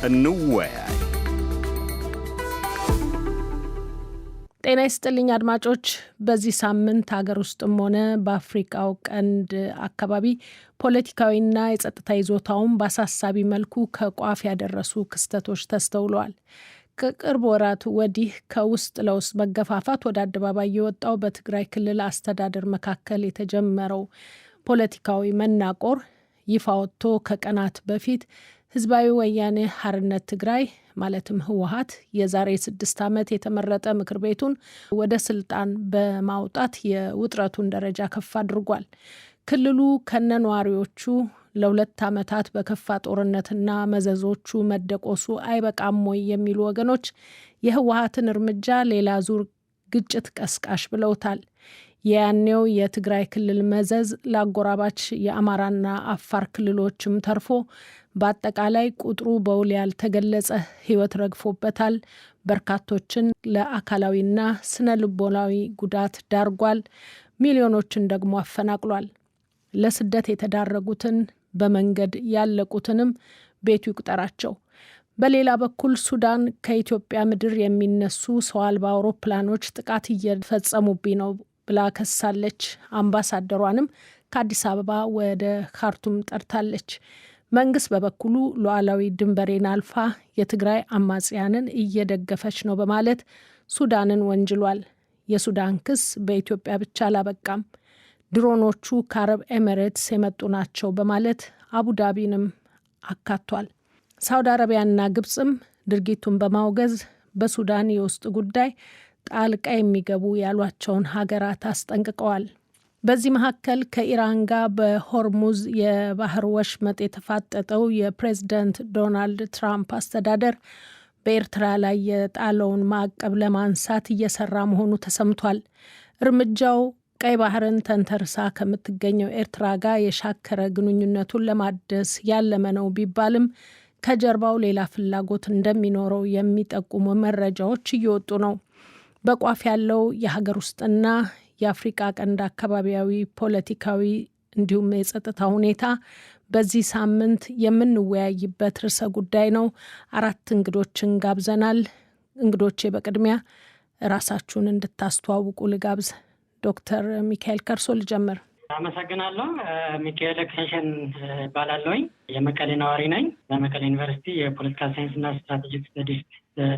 እንወያይ። ጤና ይስጥልኝ አድማጮች። በዚህ ሳምንት ሀገር ውስጥም ሆነ በአፍሪካው ቀንድ አካባቢ ፖለቲካዊና የጸጥታ ይዞታውን በአሳሳቢ መልኩ ከቋፍ ያደረሱ ክስተቶች ተስተውለዋል። ከቅርብ ወራት ወዲህ ከውስጥ ለውስጥ መገፋፋት ወደ አደባባይ የወጣው በትግራይ ክልል አስተዳደር መካከል የተጀመረው ፖለቲካዊ መናቆር ይፋ ወጥቶ ከቀናት በፊት ህዝባዊ ወያኔ ሓርነት ትግራይ ማለትም ህወሓት የዛሬ 6 ዓመት የተመረጠ ምክር ቤቱን ወደ ስልጣን በማውጣት የውጥረቱን ደረጃ ከፍ አድርጓል። ክልሉ ከነነዋሪዎቹ ለ2 ዓመታት በከፋ ጦርነትና መዘዞቹ መደቆሱ አይበቃም ወይ የሚሉ ወገኖች የህወሓትን እርምጃ ሌላ ዙር ግጭት ቀስቃሽ ብለውታል። የያኔው የትግራይ ክልል መዘዝ ለአጎራባች የአማራና አፋር ክልሎችም ተርፎ በአጠቃላይ ቁጥሩ በውል ያልተገለጸ ህይወት ረግፎበታል። በርካቶችን ለአካላዊና ስነ ልቦናዊ ጉዳት ዳርጓል። ሚሊዮኖችን ደግሞ አፈናቅሏል። ለስደት የተዳረጉትን በመንገድ ያለቁትንም ቤቱ ይቁጠራቸው። በሌላ በኩል ሱዳን ከኢትዮጵያ ምድር የሚነሱ ሰው አልባ አውሮፕላኖች ጥቃት እየፈጸሙብኝ ነው ብላ ከሳለች። አምባሳደሯንም ከአዲስ አበባ ወደ ካርቱም ጠርታለች። መንግስት በበኩሉ ሉዓላዊ ድንበሬን አልፋ የትግራይ አማጽያንን እየደገፈች ነው በማለት ሱዳንን ወንጅሏል። የሱዳን ክስ በኢትዮጵያ ብቻ አላበቃም። ድሮኖቹ ከአረብ ኤሚሬትስ የመጡ ናቸው በማለት አቡዳቢንም አካቷል። ሳውዲ አረቢያና ግብፅም ድርጊቱን በማውገዝ በሱዳን የውስጥ ጉዳይ ጣልቃ የሚገቡ ያሏቸውን ሀገራት አስጠንቅቀዋል። በዚህ መካከል ከኢራን ጋር በሆርሙዝ የባህር ወሽመጥ የተፋጠጠው የፕሬዝዳንት ዶናልድ ትራምፕ አስተዳደር በኤርትራ ላይ የጣለውን ማዕቀብ ለማንሳት እየሰራ መሆኑ ተሰምቷል። እርምጃው ቀይ ባህርን ተንተርሳ ከምትገኘው ኤርትራ ጋር የሻከረ ግንኙነቱን ለማደስ ያለመ ነው ቢባልም ከጀርባው ሌላ ፍላጎት እንደሚኖረው የሚጠቁሙ መረጃዎች እየወጡ ነው። በቋፍ ያለው የሀገር ውስጥና የአፍሪካ ቀንድ አካባቢያዊ ፖለቲካዊ እንዲሁም የጸጥታ ሁኔታ በዚህ ሳምንት የምንወያይበት ርዕሰ ጉዳይ ነው። 4 እንግዶችን ጋብዘናል። እንግዶቼ በቅድሚያ ራሳችሁን እንድታስተዋውቁ ልጋብዝ። ዶክተር ሚካኤል ከርሶ ልጀምር። አመሰግናለሁ። ሚካኤል ኤክስቴንሽን እባላለሁኝ። የመቀሌ ነዋሪ ነኝ። በመቀሌ ዩኒቨርሲቲ የፖለቲካል ሳይንስና ስትራቴጂክ ስተዲስ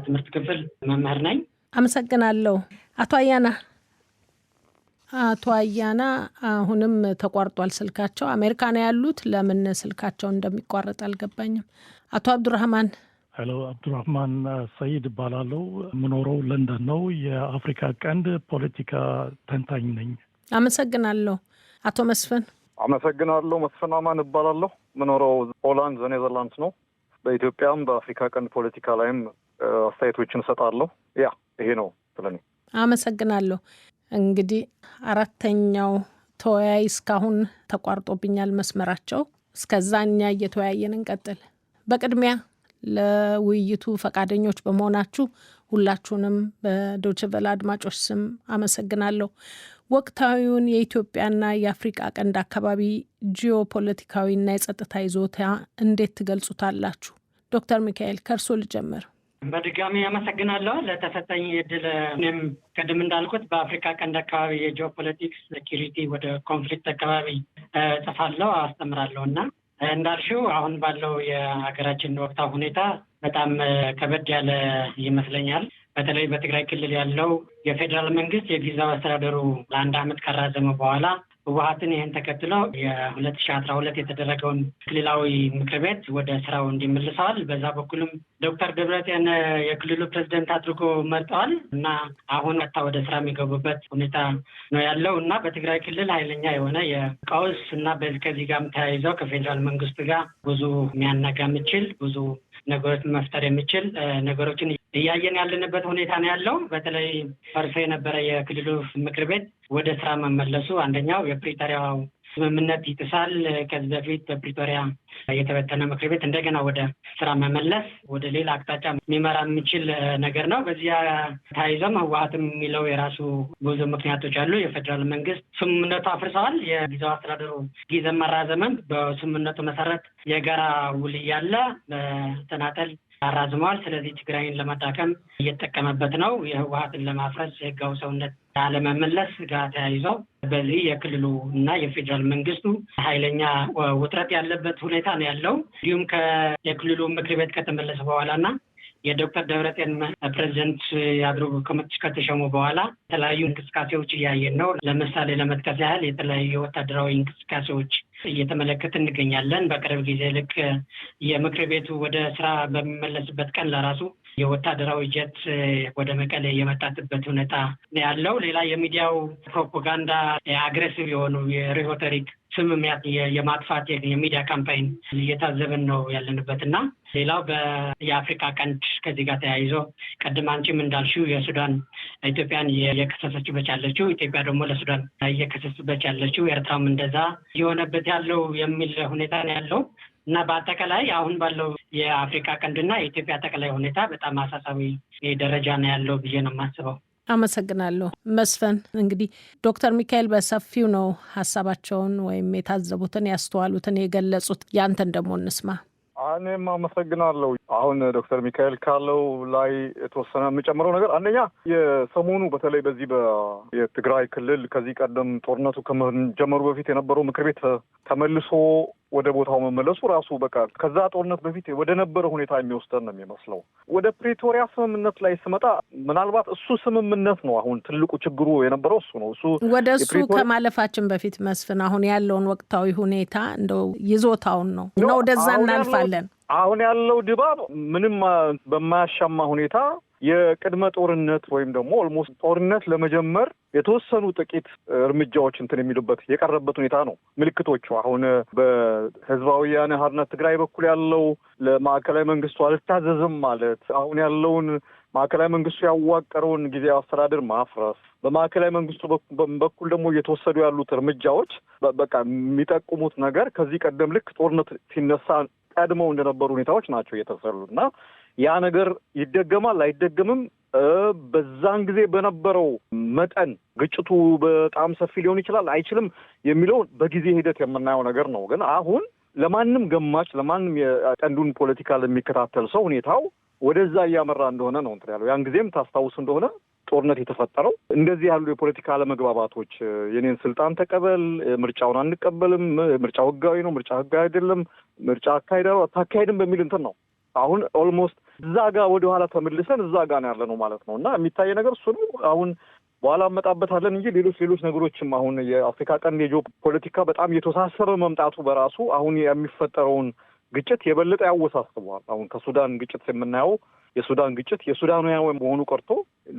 ትምህርት ክፍል መምህር ነኝ። አመሰግናለሁ። አቶ አያና አሁንም ተቋርጧል ስልካቸው። አሜሪካ ነው ያሉት። ለምን ስልካቸው እንደሚቋረጥ አልገባኝም። አቶ አብዱራህማን። ሄሎ፣ አብዱራህማን ሰይድ እባላለሁ። የምኖረው ለንደን ነው። የአፍሪካ ቀንድ ፖለቲካ ተንታኝ ነኝ። አመሰግናለሁ። አቶ መስፍን። አመሰግናለሁ። መስፍን አማን እባላለሁ። የምኖረው ሆላንድ ኔዘርላንድስ ነው። በኢትዮጵያም በአፍሪካ ቀንድ ፖለቲካ ላይም አስተያየቶችን እሰጣለሁ። ይሄ ነው ስለኔ። አመሰግናለሁ። እንግዲህ 4ኛው ተወያይ እስካሁን ተቋርጦብኛል መስመራቸው። እስከዛ እኛ እየተወያየን እንቀጥል። በቅድሚያ ለውይይቱ ፈቃደኞች በመሆናችሁ ሁላችሁንም በዶይቼ ቬለ አድማጮች ስም አመሰግናለሁ። ወቅታዊውን የኢትዮጵያና የአፍሪካ ቀንድ አካባቢ ጂኦፖለቲካዊና የጸጥታ ይዞታ እንዴት ትገልጹታላችሁ? ዶክተር ሚካኤል ከርሶ ልጀምር። በድጋሚ አመሰግናለሁ ለተሰጠኝ እድል። እኔም ቅድም እንዳልኩት በአፍሪካ ቀንድ አካባቢ የጂኦፖለቲክስ ሴኪሪቲ ወደ ኮንፍሊክት አካባቢ ጽፋለሁ፣ አስተምራለሁ እና እንዳልሽው አሁን ባለው የሀገራችን ወቅታዊ ሁኔታ በጣም ከበድ ያለ ይመስለኛል። በተለይ በትግራይ ክልል ያለው የፌዴራል መንግስት የጊዜያዊ አስተዳደሩ ለ1 ዓመት ካራዘመ በኋላ ህወሓትን ይህን ተከትለው የ2012 የተደረገውን ክልላዊ ምክር ቤት ወደ ስራው እንዲመልሰዋል። በዛ በኩልም ዶክተር ደብረጽዮን የክልሉ ፕሬዝደንት አድርጎ መርጠዋል እና አሁን ወደ ስራ የሚገቡበት ሁኔታ ነው ያለው እና በትግራይ ክልል ኃይለኛ የሆነ የቀውስ እና ከዚህ ጋር ተያይዘው ከፌዴራል መንግስት ጋር ብዙ የሚያናጋ የሚችል ብዙ ነገሮች መፍጠር የሚችል ነገሮችን እያየን ያለንበት ሁኔታ ነው ያለው። በተለይ ፈርሶ የነበረ የክልሉ ምክር ቤት ወደ ስራ መመለሱ አንደኛው የፕሪቶሪያው ስምምነት ይጥሳል። ከዚህ በፊት በፕሪቶሪያ የተበተነ ምክር ቤት እንደገና ወደ ስራ መመለስ ወደ ሌላ አቅጣጫ የሚመራ የሚችል ነገር ነው። በዚያ ተያይዘም ህወሓትም የሚለው የራሱ ብዙ ምክንያቶች አሉ። የፌዴራል መንግስት ስምምነቱ አፍርሰዋል። የጊዜው አስተዳደሩ ጊዜ መራዘምም በስምምነቱ መሰረት የጋራ ውል እያለ በተናጠል አራዝመዋል። ስለዚህ ትግራይን ለማዳከም እየተጠቀመበት ነው። የህወሓትን ለማፍረስ የህጋዊ ሰውነት አለመመለስ ጋር ተያይዘው በዚህ የክልሉ እና የፌዴራል መንግስቱ ኃይለኛ ውጥረት ያለበት ሁኔታ ነው ያለው። እንዲሁም የክልሉ ምክር ቤት ከተመለሰ በኋላና የዶክተር ደብረጽዮን ፕሬዚደንት ያድርጉ ከተሾሙ በኋላ የተለያዩ እንቅስቃሴዎች እያየን ነው። ለምሳሌ ለመጥቀስ ያህል የተለያዩ ወታደራዊ እንቅስቃሴዎች እየተመለከት እንገኛለን። በቅርብ ጊዜ ልክ የምክር ቤቱ ወደ ስራ በሚመለስበት ቀን ለራሱ የወታደራዊ ጀት ወደ መቀሌ የመጣበት ሁኔታ ያለው። ሌላ የሚዲያው ፕሮፓጋንዳ አግሬሲቭ የሆኑ የሪቶሪክ ስምምነት የማጥፋት የሚዲያ ካምፓይን እየታዘብን ነው ያለንበት እና ሌላው የአፍሪካ ቀንድ ከዚህ ጋር ተያይዞ ቀደም አንቺም እንዳልሽው የሱዳን ኢትዮጵያን እየከሰሰችበት ያለችው፣ ኢትዮጵያ ደግሞ ለሱዳን እየከሰሰችበት ያለችው፣ ኤርትራም እንደዛ የሆነበት ያለው የሚል ሁኔታ ነው ያለው እና በአጠቃላይ አሁን ባለው የአፍሪካ ቀንድና የኢትዮጵያ አጠቃላይ ሁኔታ በጣም አሳሳቢ ደረጃ ነው ያለው ብዬ ነው የማስበው። አመሰግናለሁ መስፍን። እንግዲህ ዶክተር ሚካኤል በሰፊው ነው ሀሳባቸውን ወይም የታዘቡትን ያስተዋሉትን የገለጹት። ያንተን ደግሞ እንስማ። እኔም አመሰግናለሁ። አሁን ዶክተር ሚካኤል ካለው ላይ የተወሰነ የምጨምረው ነገር አንደኛ የሰሞኑ በተለይ በዚህ የትግራይ ክልል ከዚህ ቀደም ጦርነቱ ከመጀመሩ በፊት የነበረው ምክር ቤት ተመልሶ ወደ ቦታው መመለሱ ራሱ በቃ ከዛ ጦርነት በፊት ወደ ነበረ ሁኔታ የሚወስደን ነው የሚመስለው። ወደ ፕሪቶሪያ ስምምነት ላይ ስመጣ ምናልባት እሱ ስምምነት ነው አሁን ትልቁ ችግሩ የነበረው እሱ ነው። ወደ እሱ ከማለፋችን በፊት መስፍን አሁን ያለውን ወቅታዊ ሁኔታ እንደው ይዞታውን ነው እና ወደዛ እናልፋለን። አሁን ያለው ድባብ ምንም በማያሻማ ሁኔታ የቅድመ ጦርነት ወይም ደግሞ ኦልሞስት ጦርነት ለመጀመር የተወሰኑ ጥቂት እርምጃዎች የሚሉበት የቀረበት ሁኔታ ነው። ምልክቶቹ አሁን በህዝባዊ ወያነ ሓርነት ትግራይ በኩል ያለው ለማዕከላዊ መንግስቱ አልታዘዝም ማለት፣ አሁን ያለውን ማዕከላዊ መንግስቱ ያዋቀረውን ጊዜያዊ አስተዳደር ማፍረስ፣ በማዕከላዊ መንግስቱ በኩል ደግሞ እየተወሰዱ ያሉት እርምጃዎች በቃ የሚጠቁሙት ነገር ከዚህ ቀደም ልክ ጦርነት ሲነሳ ቀድመው እንደነበሩ ሁኔታዎች ናቸው እየተሰሉ እና ያ ነገር ይደገማል አይደገምም፣ በዛን ጊዜ በነበረው መጠን ግጭቱ በጣም ሰፊ ሊሆን ይችላል አይችልም የሚለው በጊዜ ሂደት የምናየው ነገር ነው። ግን አሁን ለማንም ገማች ለማንም የቀንዱን ፖለቲካ ለሚከታተል ሰው ሁኔታው ወደዛ እያመራ እንደሆነ ነው እንትን ያለው። ያን ጊዜም ታስታውስ እንደሆነ ጦርነት የተፈጠረው እንደዚህ ያሉ የፖለቲካ አለመግባባቶች የኔን ስልጣን ተቀበል፣ ምርጫውን አንቀበልም፣ ምርጫው ህጋዊ ነው፣ ምርጫ ህጋዊ አይደለም፣ ምርጫ አታካሄድም በሚል እንትን ነው። አሁን ኦልሞስት እዛ ጋር ወደኋላ ተመልሰን እዛ ጋር ነው ያለ ነው ማለት ነው እና የሚታይ ነገር እሱ ነው። አሁን በኋላ መጣበታለን እንጂ ሌሎች ነገሮችም አሁን የአፍሪካ ቀንድ የጂኦ ፖለቲካ በጣም እየተወሳሰበ መምጣቱ በራሱ አሁን የሚፈጠረውን ግጭት የበለጠ ያወሳስበዋል። አሁን ከሱዳን ግጭት የምናየው የሱዳን ግጭት የሱዳናውያን መሆኑ ቀርቶ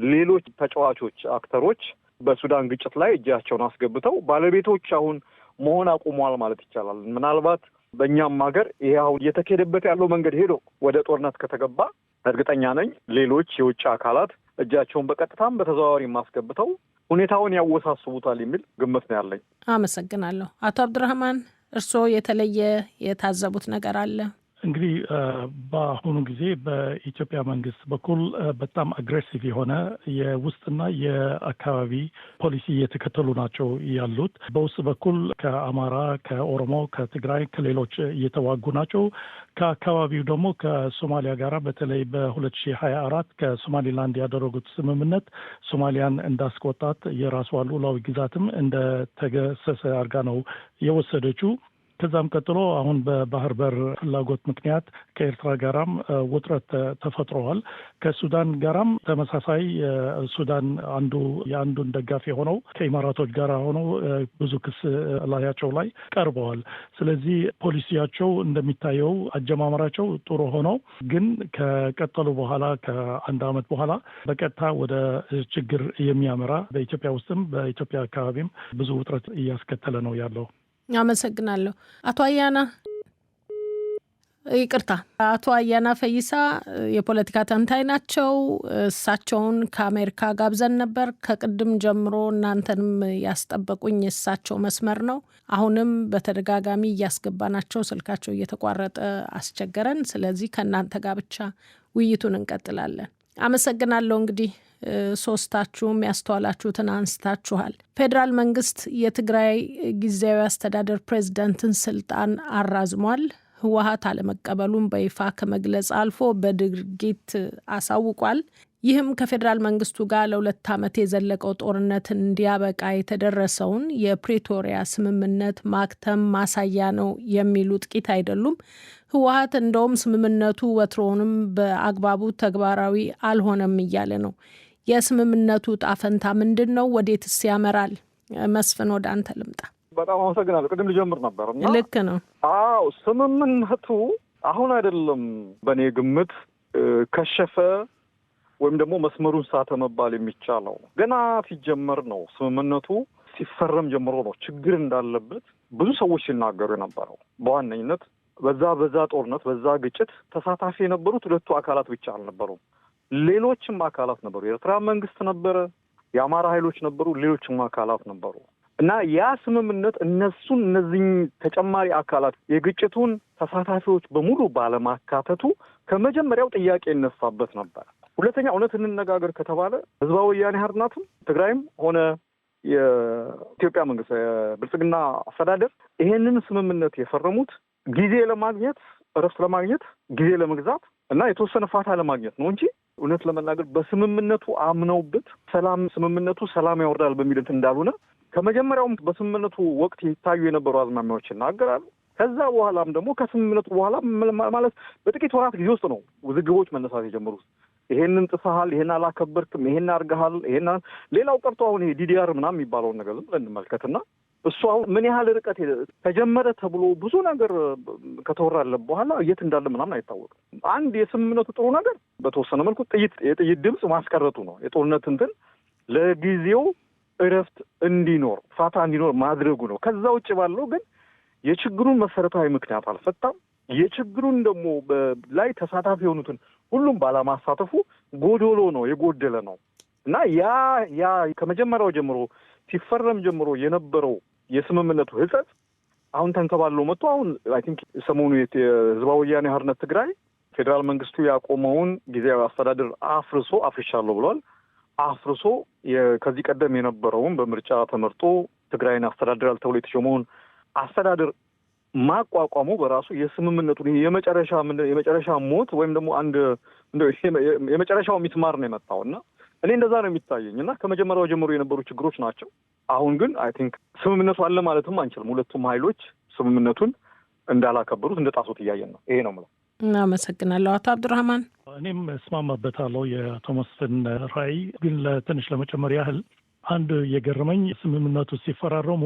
ሌሎች ተጫዋቾች አክተሮች በሱዳን ግጭት ላይ እጃቸውን አስገብተው ባለቤቶች አሁን መሆን አቁመዋል ማለት ይቻላል። ምናልባት በእኛም ሀገር ይሄ አሁን እየተካሄደበት ያለው መንገድ ሄዶ ወደ ጦርነት ከተገባ እርግጠኛ ነኝ ሌሎች የውጭ አካላት እጃቸውን በቀጥታም በተዘዋዋሪ ማስገብተው ሁኔታውን ያወሳስቡታል የሚል ግምት ነው ያለኝ። አመሰግናለሁ። አቶ አብዱራህማን እርስዎ የተለየ የታዘቡት ነገር አለ? እንግዲህ በአሁኑ ጊዜ በኢትዮጵያ መንግስት በኩል በጣም አግሬሲቭ የሆነ የውስጥና የአካባቢ ፖሊሲ እየተከተሉ ናቸው ያሉት። በውስጥ በኩል ከአማራ፣ ከኦሮሞ፣ ከትግራይ፣ ከሌሎች እየተዋጉ ናቸው። ከአካባቢው ደግሞ ከሶማሊያ ጋራ በተለይ በ2024 ከሶማሊላንድ ያደረጉት ስምምነት ሶማሊያን እንዳስቆጣት የራሷ ሉዓላዊ ግዛትም እንደተገሰሰ አድርጋ ነው የወሰደችው። ከዛም ቀጥሎ አሁን በባህር በር ፍላጎት ምክንያት ከኤርትራ ጋራም ውጥረት ተፈጥሯል። ከሱዳን ጋራም ተመሳሳይ ሱዳን የአንዱን ደጋፊ ሆነው ከኢማራቶች ጋር ሆነው ብዙ ክስ ላያቸው ላይ ቀርበዋል። ስለዚህ ፖሊሲያቸው እንደሚታየው አጀማመራቸው ጥሩ ሆነው ግን ከቀጠሉ በኋላ ከአንድ ዓመት በኋላ በቀጥታ ወደ ችግር የሚያመራ በኢትዮጵያ ውስጥም በኢትዮጵያ አካባቢም ብዙ ውጥረት እያስከተለ ነው ያለው። አመሰግናለሁ። አቶ አያና ይቅርታ፣ አቶ አያና ፈይሳ የፖለቲካ ተንታኝ ናቸው። እሳቸውን ከአሜሪካ ጋብዘን ነበር። ከቅድም ጀምሮ እናንተንም ያስጠበቁኝ የእሳቸው መስመር ነው። አሁንም በተደጋጋሚ እያስገባናቸው ስልካቸው እየተቋረጠ አስቸገረን። ስለዚህ ከእናንተ ጋር ብቻ ውይይቱን እንቀጥላለን። አመሰግናለሁ። እንግዲህ ሶስታችሁም ያስተዋላችሁትን አንስታችኋል። ፌዴራል መንግስት የትግራይ ጊዜያዊ አስተዳደር ፕሬዝዳንትን ስልጣን አራዝሟል። ህወሓት አለመቀበሉን በይፋ ከመግለጽ አልፎ በድርጊት አሳውቋል። ይህም ከፌዴራል መንግስቱ ጋር ለ2 ዓመት የዘለቀው ጦርነት እንዲያበቃ የተደረሰውን የፕሪቶሪያ ስምምነት ማክተም ማሳያ ነው የሚሉ ጥቂት አይደሉም። ህወሓት እንደውም ስምምነቱ ወትሮውንም በአግባቡ ተግባራዊ አልሆነም እያለ ነው። የስምምነቱ ጣፈንታ ምንድን ነው? ወዴትስ ያመራል? መስፍን፣ ወደ አንተ ልምጣ። በጣም አመሰግናለሁ። ቅድም ልጀምር ነበር እና ልክ ነው። አዎ ስምምነቱ አሁን አይደለም በእኔ ግምት ከሸፈ ወይም ደግሞ መስመሩን ሳተ መባል የሚቻለው ገና ሲጀመር ነው። ስምምነቱ ሲፈረም ጀምሮ ነው ችግር እንዳለበት ብዙ ሰዎች ሲናገሩ የነበረው። በዋነኝነት በዛ ጦርነት በዛ ግጭት ተሳታፊ የነበሩት ሁለቱ አካላት ብቻ አልነበሩም። ሌሎችም አካላት ነበሩ። የኤርትራ መንግስት ነበረ፣ የአማራ ኃይሎች ነበሩ፣ ሌሎችም አካላት ነበሩ እና ያ ስምምነት እነዚህ ተጨማሪ አካላት የግጭቱን ተሳታፊዎች በሙሉ ባለማካተቱ ከመጀመሪያው ጥያቄ ይነሳበት ነበር። ሁለተኛ እውነት እንነጋገር ከተባለ ህዝባዊ ወያኔ ሓርነትም ትግራይም ሆነ የኢትዮጵያ መንግስት የብልጽግና አስተዳደር ይሄንን ስምምነት የፈረሙት ጊዜ ለማግኘት እረፍት ለማግኘት ጊዜ ለመግዛት እና የተወሰነ ፋታ ለማግኘት ነው እንጂ እውነት ለመናገር በስምምነቱ አምነውበት ስምምነቱ ሰላም ያወርዳል በሚል እንዳልሆነ ከመጀመሪያውም በስምምነቱ ወቅት ይታዩ የነበሩ አዝማሚያዎች ይናገራሉ። ከዛ በኋላም ደግሞ ከስምምነቱ በኋላ ማለት በጥቂት ወራት ጊዜ ውስጥ ነው ውዝግቦች መነሳት የጀመሩት። ይሄንን ጥፋሃል፣ ይሄን አላከበርክም፣ ይሄን አርገሃል፣ ሌላው ቀርቶ አሁን ይሄ ዲዲአር ምናምን የሚባለውን ነገር ዝም ብለን እንመልከትና እሱ አሁን ምን ያህል ርቀት ተጀመረ ተብሎ ብዙ ነገር ከተወራለት በኋላ የት እንዳለ ምናምን አይታወቅም። አንድ የስምምነቱ ጥሩ ነገር በተወሰነ መልኩ የጥይት ድምፅ ማስቀረቱ ነው። የጦርነት እንትን ለጊዜው እረፍት እንዲኖር ፋታ እንዲኖር ማድረጉ ነው። ከዛ ውጭ ባለው ግን የችግሩን መሰረታዊ ምክንያት አልፈታም። የችግሩን ደግሞ ላይ ተሳታፊ የሆኑትን ሁሉም ባለማሳተፉ ጎዶሎ ነው፣ የጎደለ ነው እና ያ ከመጀመሪያው ጀምሮ ሲፈረም ጀምሮ የነበረው የስምምነቱ ህጸት አሁን ተንከባለው መጥቶ አሁን አይ ቲንክ ሰሞኑ የህዝባዊ ወያኔ ሓርነት ትግራይ ፌዴራል መንግስቱ ያቆመውን ጊዜያዊ አስተዳደር አፍርሻለሁ ብሏል። አፍርሶ ከዚህ ቀደም የነበረውን በምርጫ ተመርጦ ትግራይን አስተዳደራል ተብሎ የተሾመውን አስተዳደር ማቋቋሙ በራሱ የስምምነቱ የመጨረሻ ሞት ወይም ደግሞ የመጨረሻው ሚስማር ነው የመጣው እና እኔ እንደዛ ነው የሚታየኝ እና ከመጀመሪያው ጀምሮ የነበሩ ችግሮች ናቸው። አሁን ግን አይ ቲንክ ስምምነቱ አለ ማለትም አንችልም። ሁለቱም ኃይሎች ስምምነቱን እንዳላከበሩት እንደጣሱት እያየን ነው። ይሄ ነው የምለው። እናመሰግናለሁ። አቶ አብዱራህማን። እኔም እስማማበታለሁ የአቶ መስፍን ራዕይ። ግን ለትንሽ ለመጨመር ያህል አንድ የገረመኝ ስምምነቱ ሲፈራረሙ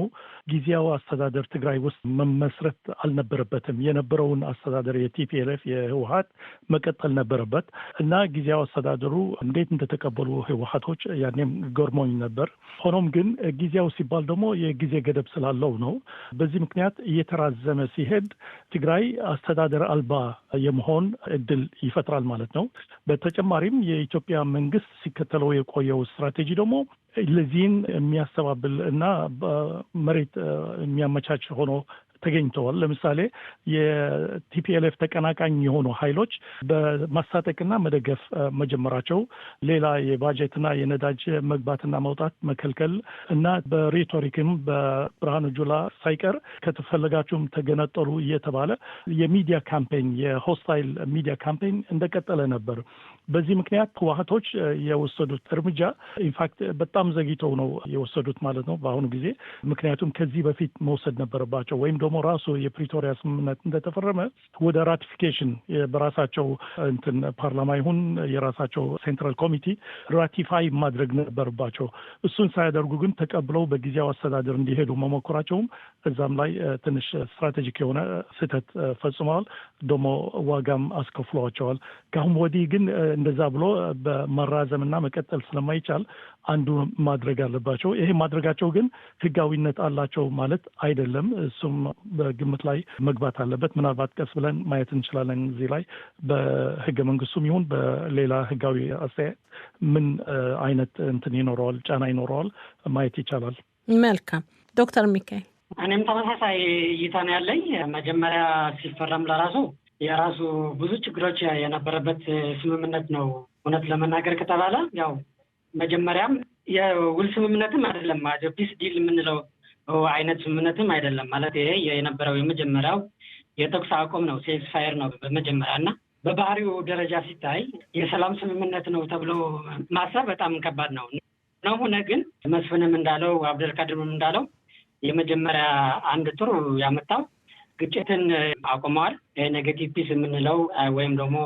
ጊዜያዊ አስተዳደር ትግራይ ውስጥ መመስረት አልነበረበትም። የነበረውን አስተዳደር የቲፒኤልኤፍ የህወሓት መቀጠል ነበረበት እና ጊዜያዊ አስተዳደሩ እንዴት እንደተቀበሉ ህወሓቶች ያኔም ገርሞኝ ነበር። ሆኖም ግን ጊዜያዊ ሲባል ደግሞ የጊዜ ገደብ ስላለው ነው። በዚህ ምክንያት እየተራዘመ ሲሄድ ትግራይ አስተዳደር አልባ የመሆን እድል ይፈጥራል ማለት ነው። በተጨማሪም የኢትዮጵያ መንግስት ሲከተለው የቆየው ስትራቴጂ ደግሞ ለዚህን የሚያስተባብል እና መሬት የሚያመቻች ሆኖ ተገኝተዋል። ለምሳሌ የቲፒኤልኤፍ ተቀናቃኝ የሆኑ ኃይሎች በማስታጠቅና መደገፍ መጀመራቸው፣ ሌላ የባጀትና የነዳጅ መግባትና መውጣት መከልከል እና በሬቶሪክም በብርሃኑ ጁላ ሳይቀር ከተፈለጋችሁም ተገነጠሉ እየተባለ የሚዲያ ካምፔኝ የሆስታይል ሚዲያ ካምፔኝ እንደቀጠለ ነበር። በዚህ ምክንያት ህወሓቶች የወሰዱት እርምጃ ኢንፋክት በጣም ዘግይተው ነው የወሰዱት ማለት ነው በአሁኑ ጊዜ። ምክንያቱም ከዚህ በፊት መውሰድ ነበረባቸው ወይም ደግሞ ራሱ የፕሪቶሪያ ስምምነት እንደተፈረመ ወደ ራቲፊኬሽን በራሳቸው ፓርላማ ይሁን የራሳቸው ሴንትራል ኮሚቲ ራቲፋይ ማድረግ ነበረባቸው። እሱን ሳያደርጉ ግን ተቀብለው በጊዜያዊ አስተዳደር እንዲሄዱ መሞከራቸውም እዛም ላይ ትንሽ ስትራቴጂክ የሆነ ስህተት ፈጽመዋል። ደግሞ ዋጋም አስከፍሏቸዋል። ከአሁን ወዲህ ግን እንደዛ ብሎ በመራዘምና መቀጠል ስለማይቻል አንዱ ማድረግ አለባቸው። ይሄ ማድረጋቸው ግን ህጋዊነት አላቸው ማለት አይደለም። እሱም በግምት ላይ መግባት አለበት። ምናልባት ቀስ ብለን ማየት እንችላለን። እዚህ ላይ በህገ መንግስቱም ይሁን በሌላ ህጋዊ አስተያየት ምን አይነት እንትን ይኖረዋል፣ ጫና ይኖረዋል ማየት ይቻላል። መልካም ዶክተር ሚካኤል። እኔም ተመሳሳይ እይታ ነው ያለኝ። መጀመሪያ ሲፈረም ለራሱ የራሱ ብዙ ችግሮች የነበረበት ስምምነት ነው። እውነት ለመናገር ከተባለ ያው መጀመሪያም የውል ስምምነትም አይደለም፣ ፒስ ዲል የምንለው አይነት ስምምነትም አይደለም። ማለት ይሄ የነበረው የመጀመሪያው የተኩስ አቁም ነው፣ ሴዝ ፋየር ነው በመጀመሪያ እና በባህሪው ደረጃ ሲታይ የሰላም ስምምነት ነው ተብሎ ማሰብ በጣም ከባድ ነው ነው ሆነ ግን መስፍንም እንዳለው አብደልካድርም እንዳለው የመጀመሪያ አንድ ጥሩ ያመጣው ግጭትን አቁመዋል። ኔጌቲቭ ፒስ የምንለው ወይም ደግሞ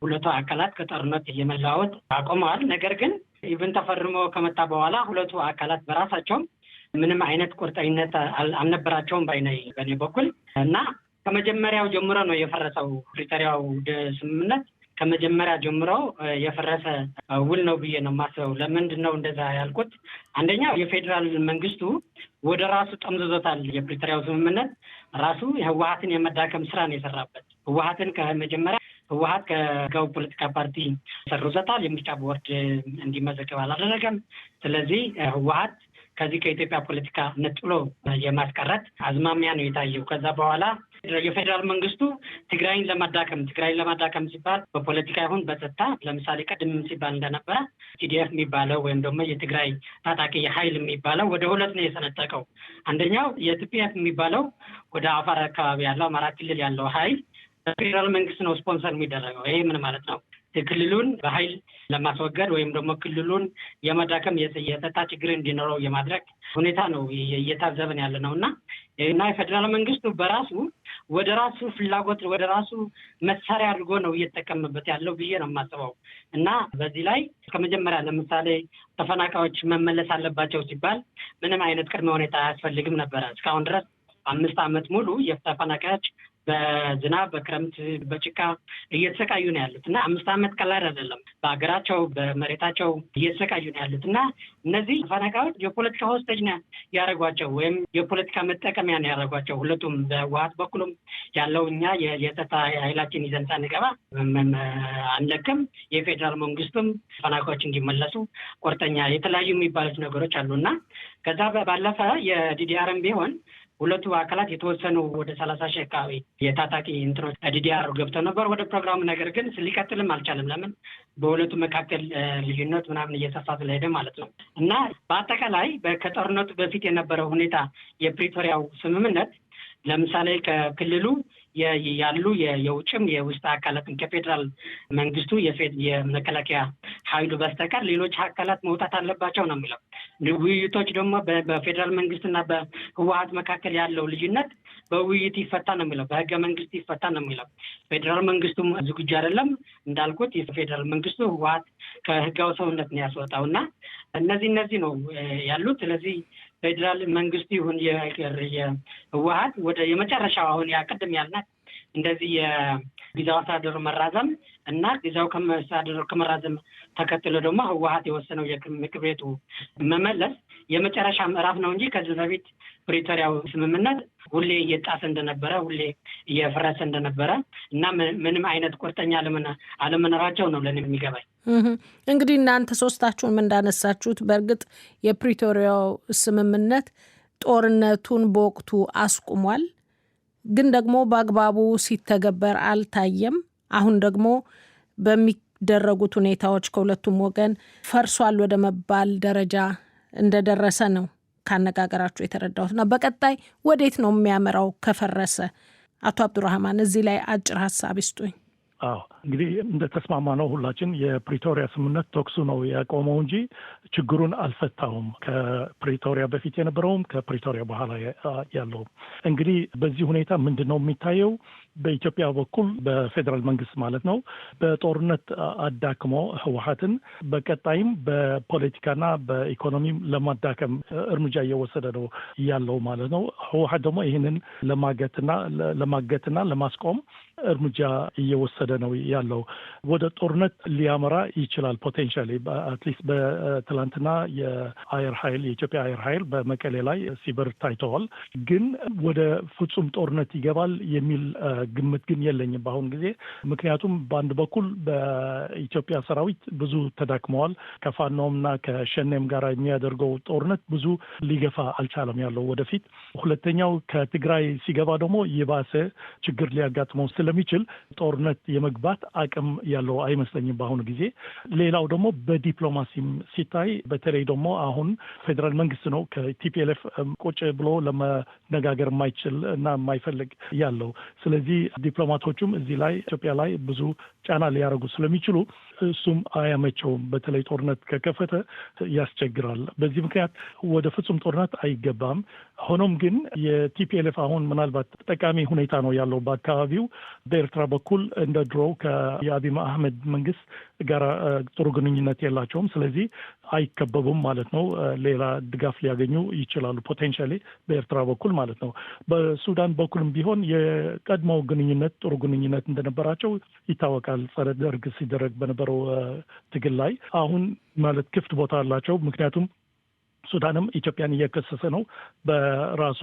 ሁለቱ አካላት ከጦርነት የመለዋወጥ አቁመዋል። ነገር ግን ኢቨን ተፈርሞ ከመጣ በኋላ ሁለቱ አካላት በራሳቸው ምንም አይነት ቁርጠኝነት አልነበራቸውም በእኔ በኩል እና ከመጀመሪያው ጀምሮ ነው የፈረሰው ፕሪቶሪያው ስምምነት። ከመጀመሪያ ጀምሮ የፈረሰ ውል ነው ብዬ ነው የማስበው። ለምንድን ነው እንደዛ ያልኩት? አንደኛው የፌዴራል መንግስቱ ወደ ራሱ ጠምዝዞታል። የፕሪቶሪያው ስምምነት ራሱ የህወሀትን የመዳከም ስራ ነው የሰራበት። ህወሀትን ከመጀመሪያ ህወሀት ከህጋዊ ፖለቲካ ፓርቲ ሰርዞታል። የምርጫ ቦርድ እንዲመዘገብ አላደረገም። ስለዚህ ህወሀት ከዚህ ከኢትዮጵያ ፖለቲካ ነጥሎ የማስቀረት አዝማሚያ ነው የታየው። ከዛ በኋላ የፌዴራል መንግስቱ ትግራይን ለማዳከም ሲባል በፖለቲካ ይሁን በጸጥታ ለምሳሌ ቀድም ሲባል እንደነበረ ቲዲኤፍ የሚባለው ወይም ደግሞ የትግራይ ታጣቂ ኃይል የሚባለው ወደ ሁለት ነው የሰነጠቀው። አንደኛው የቲፒኤፍ የሚባለው ወደ አፋር አካባቢ ያለው አማራ ክልል ያለው ኃይል በፌዴራል መንግስት ነው ስፖንሰር የሚደረገው። ይሄ ምን ማለት ነው? ክልሉን በኃይል ለማስወገድ ወይም ደግሞ ክልሉን የመዳከም የጸጥታ ችግር እንዲኖረው የማድረግ ሁኔታ ነው እየታዘብን ያለ ነው እና የፌዴራል መንግስቱ በራሱ ወደ ራሱ ፍላጎት ወደ ራሱ መሳሪያ አድርጎ ነው እየተጠቀምበት ያለው ብዬ ነው የማስበው እና በዚህ ላይ ከመጀመሪያ ለምሳሌ ተፈናቃዮች መመለስ አለባቸው ሲባል ምንም አይነት ቅድመ ሁኔታ አያስፈልግም ነበረ። እስካሁን ድረስ 5 ዓመት ሙሉ የተፈናቃዮች በዝናብ በክረምት በጭቃ እየተሰቃዩ ነው ያሉት እና 5 ዓመት ቀላል አይደለም። በሀገራቸው በመሬታቸው እየተሰቃዩ ነው ያሉት እና እነዚህ ተፈናቃዮች የፖለቲካ ሆስቴጅ ነው ያደረጓቸው ወይም የፖለቲካ መጠቀሚያ ነው ያደረጓቸው። ሁለቱም በህወሓት በኩልም ያለው እኛ የጸጥታ ኃይላችን ይዘን ሳንገባ አንለቅም፣ የፌዴራል መንግስቱም ተፈናቃዮች እንዲመለሱ ቁርጠኛ የተለያዩ የሚባሉት ነገሮች አሉ እና ከዛ ባለፈ የዲዲአርም ቢሆን ሁለቱ አካላት የተወሰኑ ወደ 30 ሺህ አካባቢ የታጣቂ እንትኖች ዲዲአር ገብተው ነበር ወደ ፕሮግራሙ። ነገር ግን ሊቀጥልም አልቻለም። ለምን? በሁለቱ መካከል ልዩነት ምናምን እየሰፋ ስለሄደ ማለት ነው እና በአጠቃላይ ከጦርነቱ በፊት የነበረው ሁኔታ የፕሪቶሪያው ስምምነት ለምሳሌ ከክልሉ ያሉ የውጭም የውስጥ አካላትን ከፌዴራል መንግስቱ የመከላከያ ኃይሉ በስተቀር ሌሎች አካላት መውጣት አለባቸው ነው የሚለው። ውይይቶች ደግሞ በፌዴራል መንግስትና በህወሀት መካከል ያለው ልዩነት በውይይት ይፈታ ነው የሚለው፣ በህገ መንግስት ይፈታ ነው የሚለው። ፌዴራል መንግስቱም ዝግጁ አይደለም እንዳልኩት። የፌዴራል መንግስቱ ህወሀት ከህጋዊ ሰውነት ነው ያስወጣው እና እነዚህ ነው ያሉት። ስለዚህ ፌዴራል መንግስቱ ይሁን የህወሀት ወደ የመጨረሻው አሁን ያቀድም ያልናት እንደዚህ የጊዜያዊ አስተዳደሩ መራዘም እና ጊዜያዊ አስተዳደሩ ከመራዘም ተከትሎ ደግሞ ህወሀት የወሰነው የምክር ቤቱ መመለስ የመጨረሻ ምዕራፍ ነው እንጂ ከዚህ በፊት ፕሪቶሪያው ስምምነት ሁሌ እየጣሰ እንደነበረ ሁሌ እየፈረሰ እንደነበረ እና ምንም አይነት ቁርጠኛ አለመኖራቸው ነው ለኔ የሚገባኝ። እንግዲህ እናንተ ሶስታችሁም እንዳነሳችሁት በእርግጥ የፕሪቶሪያው ስምምነት ጦርነቱን በወቅቱ አስቁሟል፣ ግን ደግሞ በአግባቡ ሲተገበር አልታየም። አሁን ደግሞ በሚደረጉት ሁኔታዎች ከሁለቱም ወገን ፈርሷል ወደ መባል ደረጃ እንደደረሰ ነው ካነጋገራችሁ የተረዳሁት እና በቀጣይ ወዴት ነው የሚያመራው ከፈረሰ? አቶ አብዱራህማን እዚህ ላይ አጭር ሀሳብ ይስጡኝ። አዎ እንግዲህ እንደተስማማ ነው ሁላችን የፕሪቶሪያ ስምምነት ተኩሱ ነው ያቆመው እንጂ ችግሩን አልፈታውም። ከፕሪቶሪያ በፊት የነበረውም ከፕሪቶሪያ በኋላ ያለውም። እንግዲህ በዚህ ሁኔታ ምንድን ነው የሚታየው? በኢትዮጵያ በኩል በፌዴራል መንግስት ማለት ነው በጦርነት አዳክሞ ህወሓትን በቀጣይም በፖለቲካና በኢኮኖሚም ለማዳከም እርምጃ እየወሰደ ነው ያለው ማለት ነው። ህወሓት ደግሞ ይህንን ለማገትና ለማስቆም እርምጃ እየወሰደ ነው ያለው። ወደ ጦርነት ሊያመራ ይችላል ፖቴንሻሊ። አትሊስት በትላንትና የኢትዮጵያ አየር ኃይል በመቀሌ ላይ ሲበር ታይተዋል። ግን ወደ ፍጹም ጦርነት ይገባል የሚል ግምት ግን የለኝም በአሁኑ ጊዜ። ምክንያቱም በአንድ በኩል በኢትዮጵያ ሰራዊት ብዙ ተዳክመዋል። ከፋኖምና ከሸኔም ጋር የሚያደርገው ጦርነት ብዙ ሊገፋ አልቻለም ያለው ወደፊት። ሁለተኛው ከትግራይ ሲገባ ደግሞ የባሰ ችግር ሊያጋጥመው ስለሚችል ጦርነት የመግባት አቅም ያለው አይመስለኝም በአሁኑ ጊዜ። ሌላው ደግሞ በዲፕሎማሲም ሲታይ በተለይ ደግሞ አሁን ፌዴራል መንግስት ነው ከቲፒኤልኤፍ ቁጭ ብሎ ለመነጋገር የማይችል እና የማይፈልግ ያለው። ስለዚህ ዲፕሎማቶቹም እዚህ ላይ ኢትዮጵያ ላይ ብዙ ጫና ሊያደርጉ ስለሚችሉ እሱም አያመቸውም። በተለይ ጦርነት ከከፈተ ያስቸግራል። በዚህ ምክንያት ወደ ፍጹም ጦርነት አይገባም። ሆኖም ግን የቲፒኤልኤፍ አሁን ምናልባት ጠቃሚ ሁኔታ ነው ያለው በአካባቢው። በኤርትራ በኩል እንደ ድሮው ከአቢይ አህመድ መንግስት ጋር ጥሩ ግንኙነት የላቸውም። ስለዚህ አይከበቡም ማለት ነው። ሌላ ድጋፍ ሊያገኙ ይችላሉ ፖቴንሻሊ በኤርትራ በኩል ማለት ነው። በሱዳን በኩልም ቢሆን የቀድሞው ግንኙነት ጥሩ ግንኙነት እንደነበራቸው ይታወቃል። ጸረ ደርግ ሲደረግ በነበረው ትግል ላይ አሁን ማለት ክፍት ቦታ አላቸው። ምክንያቱም ሱዳንም ኢትዮጵያን እየከሰሰ ነው በራሱ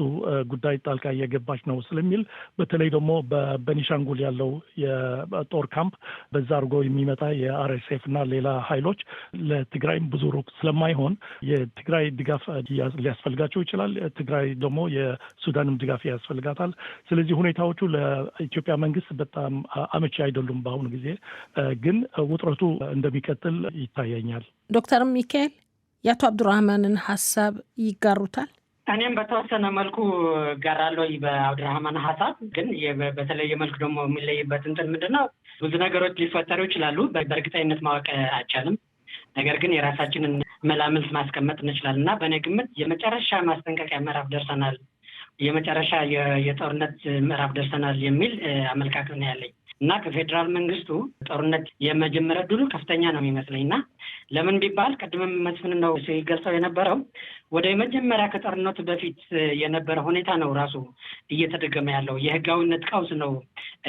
ጉዳይ ጣልቃ እየገባች ነው ስለሚል፣ በተለይ ደግሞ በቤኒሻንጉል ያለው የጦር ካምፕ በዛ አድርጎ የሚመጣ የአርኤስኤፍ እና ሌላ ኃይሎች ለትግራይም ብዙ ሩቅ ስለማይሆን የትግራይ ድጋፍ ሊያስፈልጋቸው ይችላል። ትግራይ ደግሞ የሱዳንም ድጋፍ ያስፈልጋታል። ስለዚህ ሁኔታዎቹ ለኢትዮጵያ መንግስት በጣም አመቺ አይደሉም በአሁኑ ጊዜ። ግን ውጥረቱ እንደሚቀጥል ይታየኛል። ዶክተር ሚካኤል የአቶ አብዱራህማንን ሀሳብ ይጋሩታል? እኔም በተወሰነ መልኩ እጋራለሁ በአብዱራህማን ሀሳብ። ግን በተለየ መልኩ ደግሞ የሚለይበት እንትን ምንድን ነው፣ ብዙ ነገሮች ሊፈጠሩ ይችላሉ። በእርግጠኝነት ማወቅ አይቻልም። ነገር ግን የራሳችንን መላምት ማስቀመጥ እንችላለን እና በእኔ ግምት የመጨረሻ ማስጠንቀቂያ ምዕራፍ ደርሰናል፣ የመጨረሻ የጦርነት ምዕራፍ ደርሰናል የሚል አመለካከት ነው ያለኝ እና ከፌዴራል መንግስቱ ጦርነት የመጀመሪያ ዕድሉ ከፍተኛ ነው የሚመስለኝ እና ለምን ቢባል ቅድምም መስፍን ነው ሲገልጸው የነበረው ወደ መጀመሪያ ከጦርነቱ በፊት የነበረ ሁኔታ ነው ራሱ እየተደገመ ያለው። የህጋዊነት ቀውስ ነው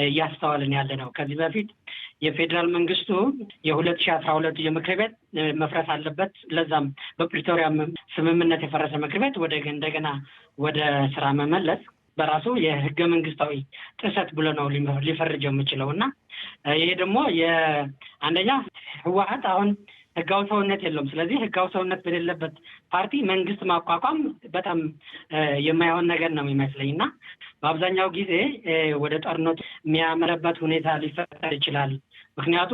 እያስተዋልን ያለ ነው። ከዚህ በፊት የፌዴራል መንግስቱ የ2012 የምክር ቤት መፍረስ አለበት፣ ለዛም በፕሪቶሪያ ስምምነት የፈረሰ ምክር ቤት እንደገና ወደ ስራ መመለስ በራሱ የህገ መንግስታዊ ጥሰት ብሎ ነው ሊፈርጀው የሚችለው እና ይሄ ደግሞ አንደኛ ህወሓት አሁን ህጋዊ ሰውነት የለውም። ስለዚህ ህጋዊ ሰውነት በሌለበት ፓርቲ መንግስት ማቋቋም በጣም የማይሆን ነገር ነው የሚመስለኝ እና በአብዛኛው ጊዜ ወደ ጦርነቱ የሚያመረበት ሁኔታ ሊፈጠር ይችላል። ምክንያቱ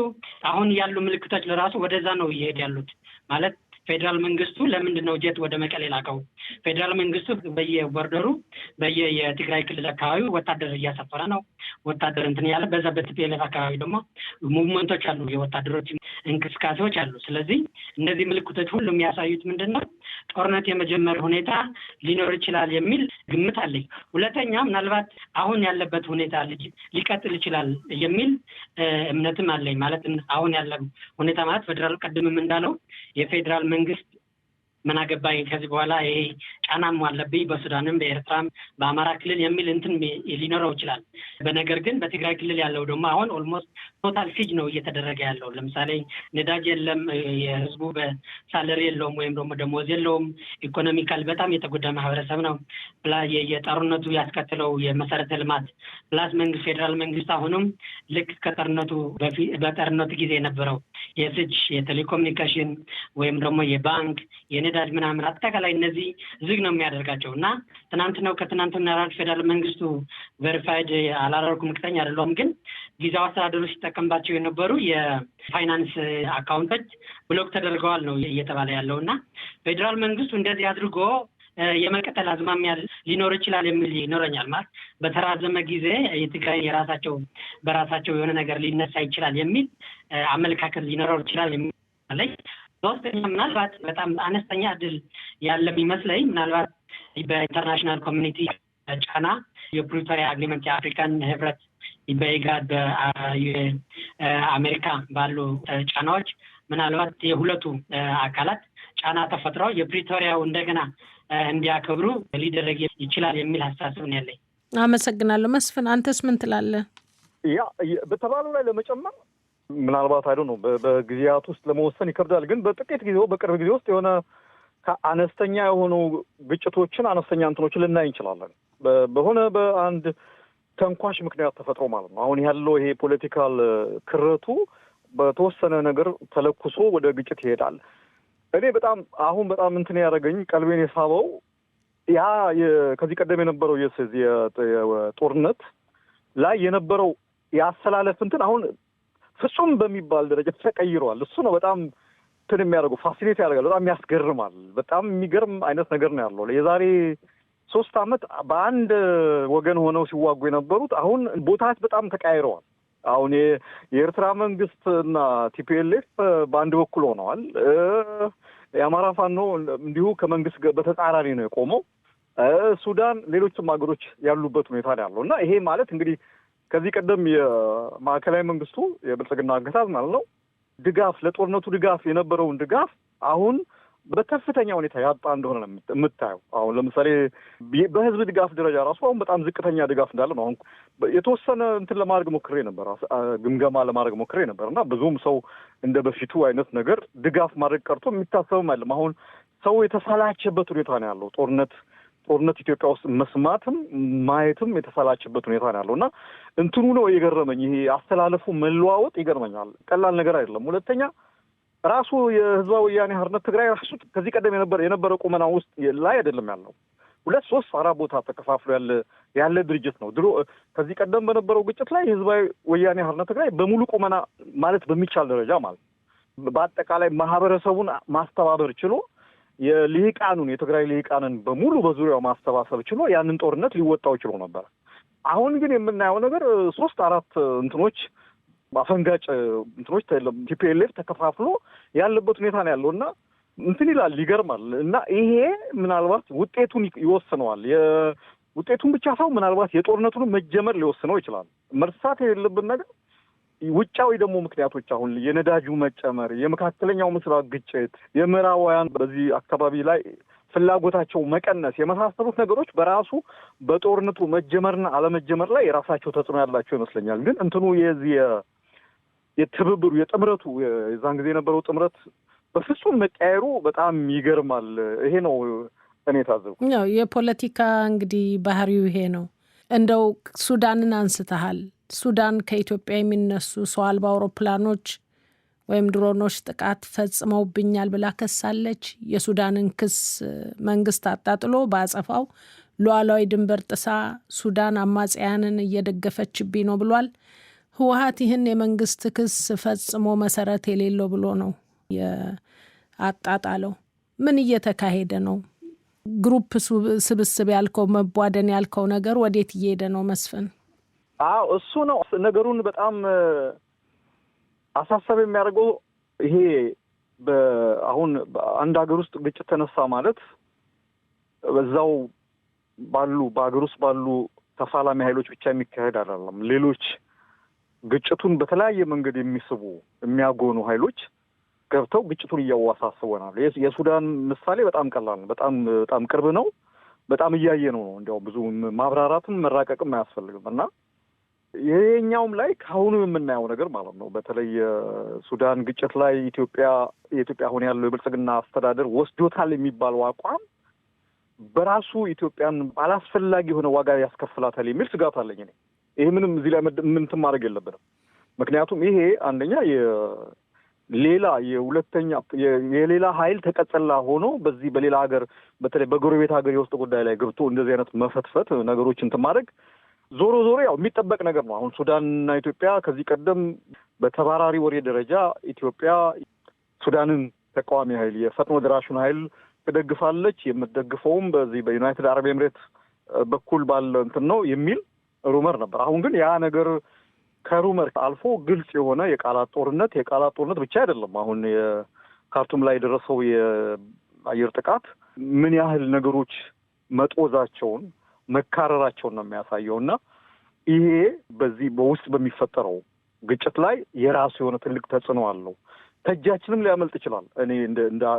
አሁን ያሉ ምልክቶች ለራሱ ወደዛ ነው እየሄድ ያሉት ማለት ፌዴራል መንግስቱ ለምንድን ነው ጀት ወደ መቀሌ ላከው? ፌዴራል መንግስቱ በየቦርደሩ የትግራይ ክልል አካባቢ ወታደር እያሰፈረ ነው። ወታደር እንትን ያለ በዛ በቲፒኤልኤፍ አካባቢ ደግሞ ሙቭመንቶች አሉ፣ የወታደሮች እንቅስቃሴዎች አሉ። ስለዚህ እነዚህ ምልክቶች ሁሉ የሚያሳዩት ምንድን ነው? ጦርነት የመጀመር ሁኔታ ሊኖር ይችላል የሚል ግምት አለኝ። ሁለተኛ ምናልባት አሁን ያለበት ሁኔታ ሊቀጥል ይችላል የሚል እምነትም አለኝ። ማለት አሁን ያለ ሁኔታ ማለት ፌዴራል ቀድምም እንዳለው የፌዴራል መንግስት ምን አገባኝ ከዚህ በኋላ ይሄ ጫናም አለብኝ በሱዳንም በኤርትራም በአማራ ክልል የሚል እንትን ሊኖረው ይችላል። በነገር ግን በትግራይ ክልል ያለው ደግሞ አሁን ኦልሞስት ቶታል ሲጅ ነው እየተደረገ ያለው። ለምሳሌ ነዳጅ የለም፣ የህዝቡ በሳለሪ የለውም ወይም ደግሞ ደሞዝ የለውም። ኢኮኖሚካል በጣም የተጎዳ ማህበረሰብ ነው። የጦርነቱ ያስከትለው የመሰረተ ልማት ፕላስ መንግስት ፌዴራል መንግስት አሁንም ልክ ከጦርነቱ በጦርነቱ ጊዜ የነበረው የስጅ የቴሌኮሙኒኬሽን ወይም ደግሞ የባንክ የነዳጅ ምናምን አጠቃላይ እነዚህ ዝግ ነው የሚያደርጋቸው እና ከትናንትና ፌዴራል መንግስቱ ቬሪፋይድ አላደረኩም እርግጠኛ አይደለሁም፣ ግን ጊዜያዊ አስተዳደሩ ሲጠቀምባቸው የነበሩ የፋይናንስ አካውንቶች ብሎክ ተደርገዋል ነው እየተባለ ያለው እና ፌዴራል መንግስቱ እንደዚህ አድርጎ የመቀጠል አዝማሚያ ሊኖር ይችላል የሚል ይኖረኛል። ማለት በተራዘመ ጊዜ የትግራይ በራሳቸው የሆነ ነገር ሊነሳ ይችላል የሚል አመለካከት ሊኖረው ይችላል የሚል አለኝ። ሶስተኛ ምናልባት በጣም አነስተኛ እድል ያለም ይመስለኝ ምናልባት በኢንተርናሽናል ኮሚኒቲ ጫና የፕሪቶሪያ አግሪመንት የአፍሪካን ህብረት በኢጋድ በአሜሪካ ባሉ ጫናዎች ምናልባት የሁለቱ አካላት ጫና ተፈጥረው የፕሪቶሪያው እንደገና እንዲያከብሩ ሊደረግ ይችላል የሚል ሀሳብ ነው ያለኝ። አመሰግናለሁ። መስፍን አንተስ ምን ትላለህ? ያ በተባለው ላይ ለመጨመር ምናልባት አይደል ነው በጊዜያት ውስጥ ለመወሰን ይከብዳል። ግን በቅርብ ጊዜ ውስጥ የሆነ አነስተኛ የሆኑ ግጭቶችን አነስተኛ እንትኖችን ልናይ እንችላለን። በሆነ በአንድ ተንኳሽ ምክንያት ተፈጥሮ ማለት ነው። አሁን ያለው ይሄ ፖለቲካል ክረቱ በተወሰነ ነገር ተለኩሶ ወደ ግጭት ይሄዳል። እኔ በጣም እንትን ያደረገኝ ቀልቤን የሳበው ያ ከዚህ ቀደም የነበረው የጦርነት ላይ የነበረው የአሰላለፍ እንትን አሁን ፍጹም በሚባል ደረጃ ተቀይሯል። እሱ ነው በጣም እንትን የሚያደርገው፣ ፋሲኔት ያደርጋል፣ በጣም ያስገርማል። በጣም የሚገርም አይነት ነገር ነው ያለው። የዛሬ 3 ዓመት በአንድ ወገን ሆነው ሲዋጉ የነበሩት አሁን ቦታዎች በጣም ተቀያይረዋል። አሁን የኤርትራ መንግስት እና ቲፒኤልኤፍ በአንድ በኩል ሆነዋል። የአማራ ፋኖ እንዲሁ ከመንግስት በተጻራሪ ነው የቆመው። ሱዳን፣ ሌሎችም ሀገሮች ያሉበት ሁኔታ ነው ያለው እና ይሄ ማለት እንግዲህ ከዚህ ቀደም የማዕከላዊ መንግስቱ የብልጽግና አገዛዝ ማለት ነው ድጋፍ ለጦርነቱ ድጋፍ የነበረውን ድጋፍ አሁን በከፍተኛ ሁኔታ ያጣ እንደሆነ ነው የምታየው። አሁን ለምሳሌ በህዝብ ድጋፍ ደረጃ ራሱ አሁን በጣም ዝቅተኛ ድጋፍ እንዳለ ነው። አሁን የተወሰነ እንትን ለማድረግ ሞክሬ ነበር፣ ግምገማ ለማድረግ ሞክሬ ነበር እና ብዙም ሰው እንደ በፊቱ አይነት ነገር ድጋፍ ማድረግ ቀርቶ የሚታሰብም አይደለም። አሁን ሰው የተሳላቸበት ሁኔታ ነው ያለው። ጦርነት ኢትዮጵያ ውስጥ መስማትም ማየትም የተሳላቸበት ሁኔታ ነው ያለው እና እንትኑ ነው የገረመኝ። ይሄ አስተላለፉ መለዋወጥ ይገርመኛል። ቀላል ነገር አይደለም። ሁለተኛ ራሱ የህዝባዊ ወያኔ ሓርነት ትግራይ ራሱ ከዚህ ቀደም የነበረ ቁመና ውስጥ ላይ አይደለም ያለው። 2፣ 3፣ 4 ቦታ ተከፋፍሎ ያለ ድርጅት ነው። ድሮ ከዚህ ቀደም በነበረው ግጭት ላይ የህዝባዊ ወያኔ ሓርነት ትግራይ በሙሉ ቁመና ማለት በሚቻል ደረጃ ማለት በአጠቃላይ ማህበረሰቡን ማስተባበር ችሎ የትግራይ ልሂቃንን በሙሉ በዙሪያው ማስተባሰብ ችሎ ያንን ጦርነት ሊወጣው ችሎ ነበር። አሁን ግን የምናየው ነገር 3፣ 4 እንትኖች አፈንጋጭ እንትኖች ቲፒኤልኤፍ ተከፋፍሎ ያለበት ሁኔታ ነው ያለው እና እንትን ይላል፣ ይገርማል። እና ይሄ ምናልባት ውጤቱን ይወስነዋል። ውጤቱን ብቻ ሳይሆን ምናልባት የጦርነቱን መጀመር ሊወስነው ይችላል። መርሳት የሌለብን ነገር ውጫዊ ደግሞ ምክንያቶች አሁን የነዳጁ መጨመር፣ የመካከለኛው ምስራቅ ግጭት፣ የምዕራባውያን በዚህ አካባቢ ላይ ፍላጎታቸው መቀነስ የመሳሰሉት ነገሮች በራሱ በጦርነቱ መጀመርና አለመጀመር ላይ የራሳቸው ተጽዕኖ ያላቸው ይመስለኛል። ግን እንትኑ የትብብሩ የጥምረቱ የዛን ጊዜ የነበረው ጥምረት በፍጹም መቀየሩ በጣም ይገርማል። ይሄ ነው እኔ ታዘብኩ። የፖለቲካ እንግዲህ ባህሪው ይሄ ነው። እንደው ሱዳንን አንስተሃል። ሱዳን ከኢትዮጵያ የሚነሱ ሰው አልባ አውሮፕላኖች ወይም ድሮኖች ጥቃት ፈጽመውብኛል ብላ ከሳለች። የሱዳንን ክስ መንግስት አጣጥሎ በአጸፋው ሉዓላዊ ድንበር ጥሳ ሱዳን አማጽያንን እየደገፈችብኝ ነው ብሏል። ህወሓት ይህን የመንግስት ክስ ፈጽሞ መሰረት የሌለው ብሎ ነው ያጣጣለው። ምን እየተካሄደ ነው? ግሩፕ ስብስብ ያልከው መቧደን ያልከው ነገር ወዴት እየሄደ ነው መስፍን? እሱ ነው ነገሩን በጣም አሳሳቢ የሚያደርገው። ይሄ አሁን አንድ ሀገር ውስጥ ግጭት ተነሳ ማለት በዛው በሀገር ውስጥ ባሉ ተፋላሚ ኃይሎች ብቻ የሚካሄድ አይደለም። ሌሎች ግጭቱን በተለያየ መንገድ የሚያጎኑ ኃይሎች ገብተው ግጭቱን እያዋሳስበናል። የሱዳን ምሳሌ በጣም ቀላል ነው። በጣም ቅርብ ነው። በጣም እያየ ነው። እንዲያው ብዙ ማብራራትም መራቀቅም አያስፈልግም እና ይሄኛውም ላይ ከአሁኑ የምናየው ነገር ማለት ነው። በተለይ የሱዳን ግጭት ላይ የኢትዮጵያ አሁን ያለው የብልጽግና አስተዳደር ወስዶታል የሚባለው አቋም በራሱ ኢትዮጵያን አላስፈላጊ የሆነ ዋጋ ያስከፍላታል የሚል ስጋት አለኝ እኔ። ይሄ ምንም እዚህ ላይ ምንትን ማድረግ የለብንም። ምክንያቱም ይሄ አንደኛ የሌላ ኃይል ተቀጸላ ሆኖ በዚህ በሌላ ሀገር በተለይ በጎረቤት ሀገር የውስጥ ጉዳይ ላይ ገብቶ እንደዚህ አይነት መፈትፈት ነገሮች እንትን ማድረግ ዞሮ ያው የሚጠበቅ ነገር ነው። አሁን ሱዳንና ኢትዮጵያ ከዚህ ቀደም በተባራሪ ወሬ ደረጃ ኢትዮጵያ ሱዳንን ተቃዋሚ ኃይል የፈጥኖ ደራሹን ኃይል ትደግፋለች፣ የምትደግፈውም በዚህ በዩናይትድ አረብ ኤምሬት በኩል ባለ እንትን ነው የሚል ሩመር ነበር። አሁን ግን ያ ነገር ከሩመር አልፎ ግልጽ የሆነ የቃላት ጦርነት ብቻ አይደለም። አሁን የካርቱም ላይ የደረሰው የአየር ጥቃት ምን ያህል ነገሮች መጦዛቸውን መካረራቸውን ነው የሚያሳየው እና ይሄ በዚህ በውስጥ በሚፈጠረው ግጭት ላይ የራሱ የሆነ ትልቅ ተጽዕኖ አለው። ከእጃችንም ሊያመልጥ ይችላል። እኔ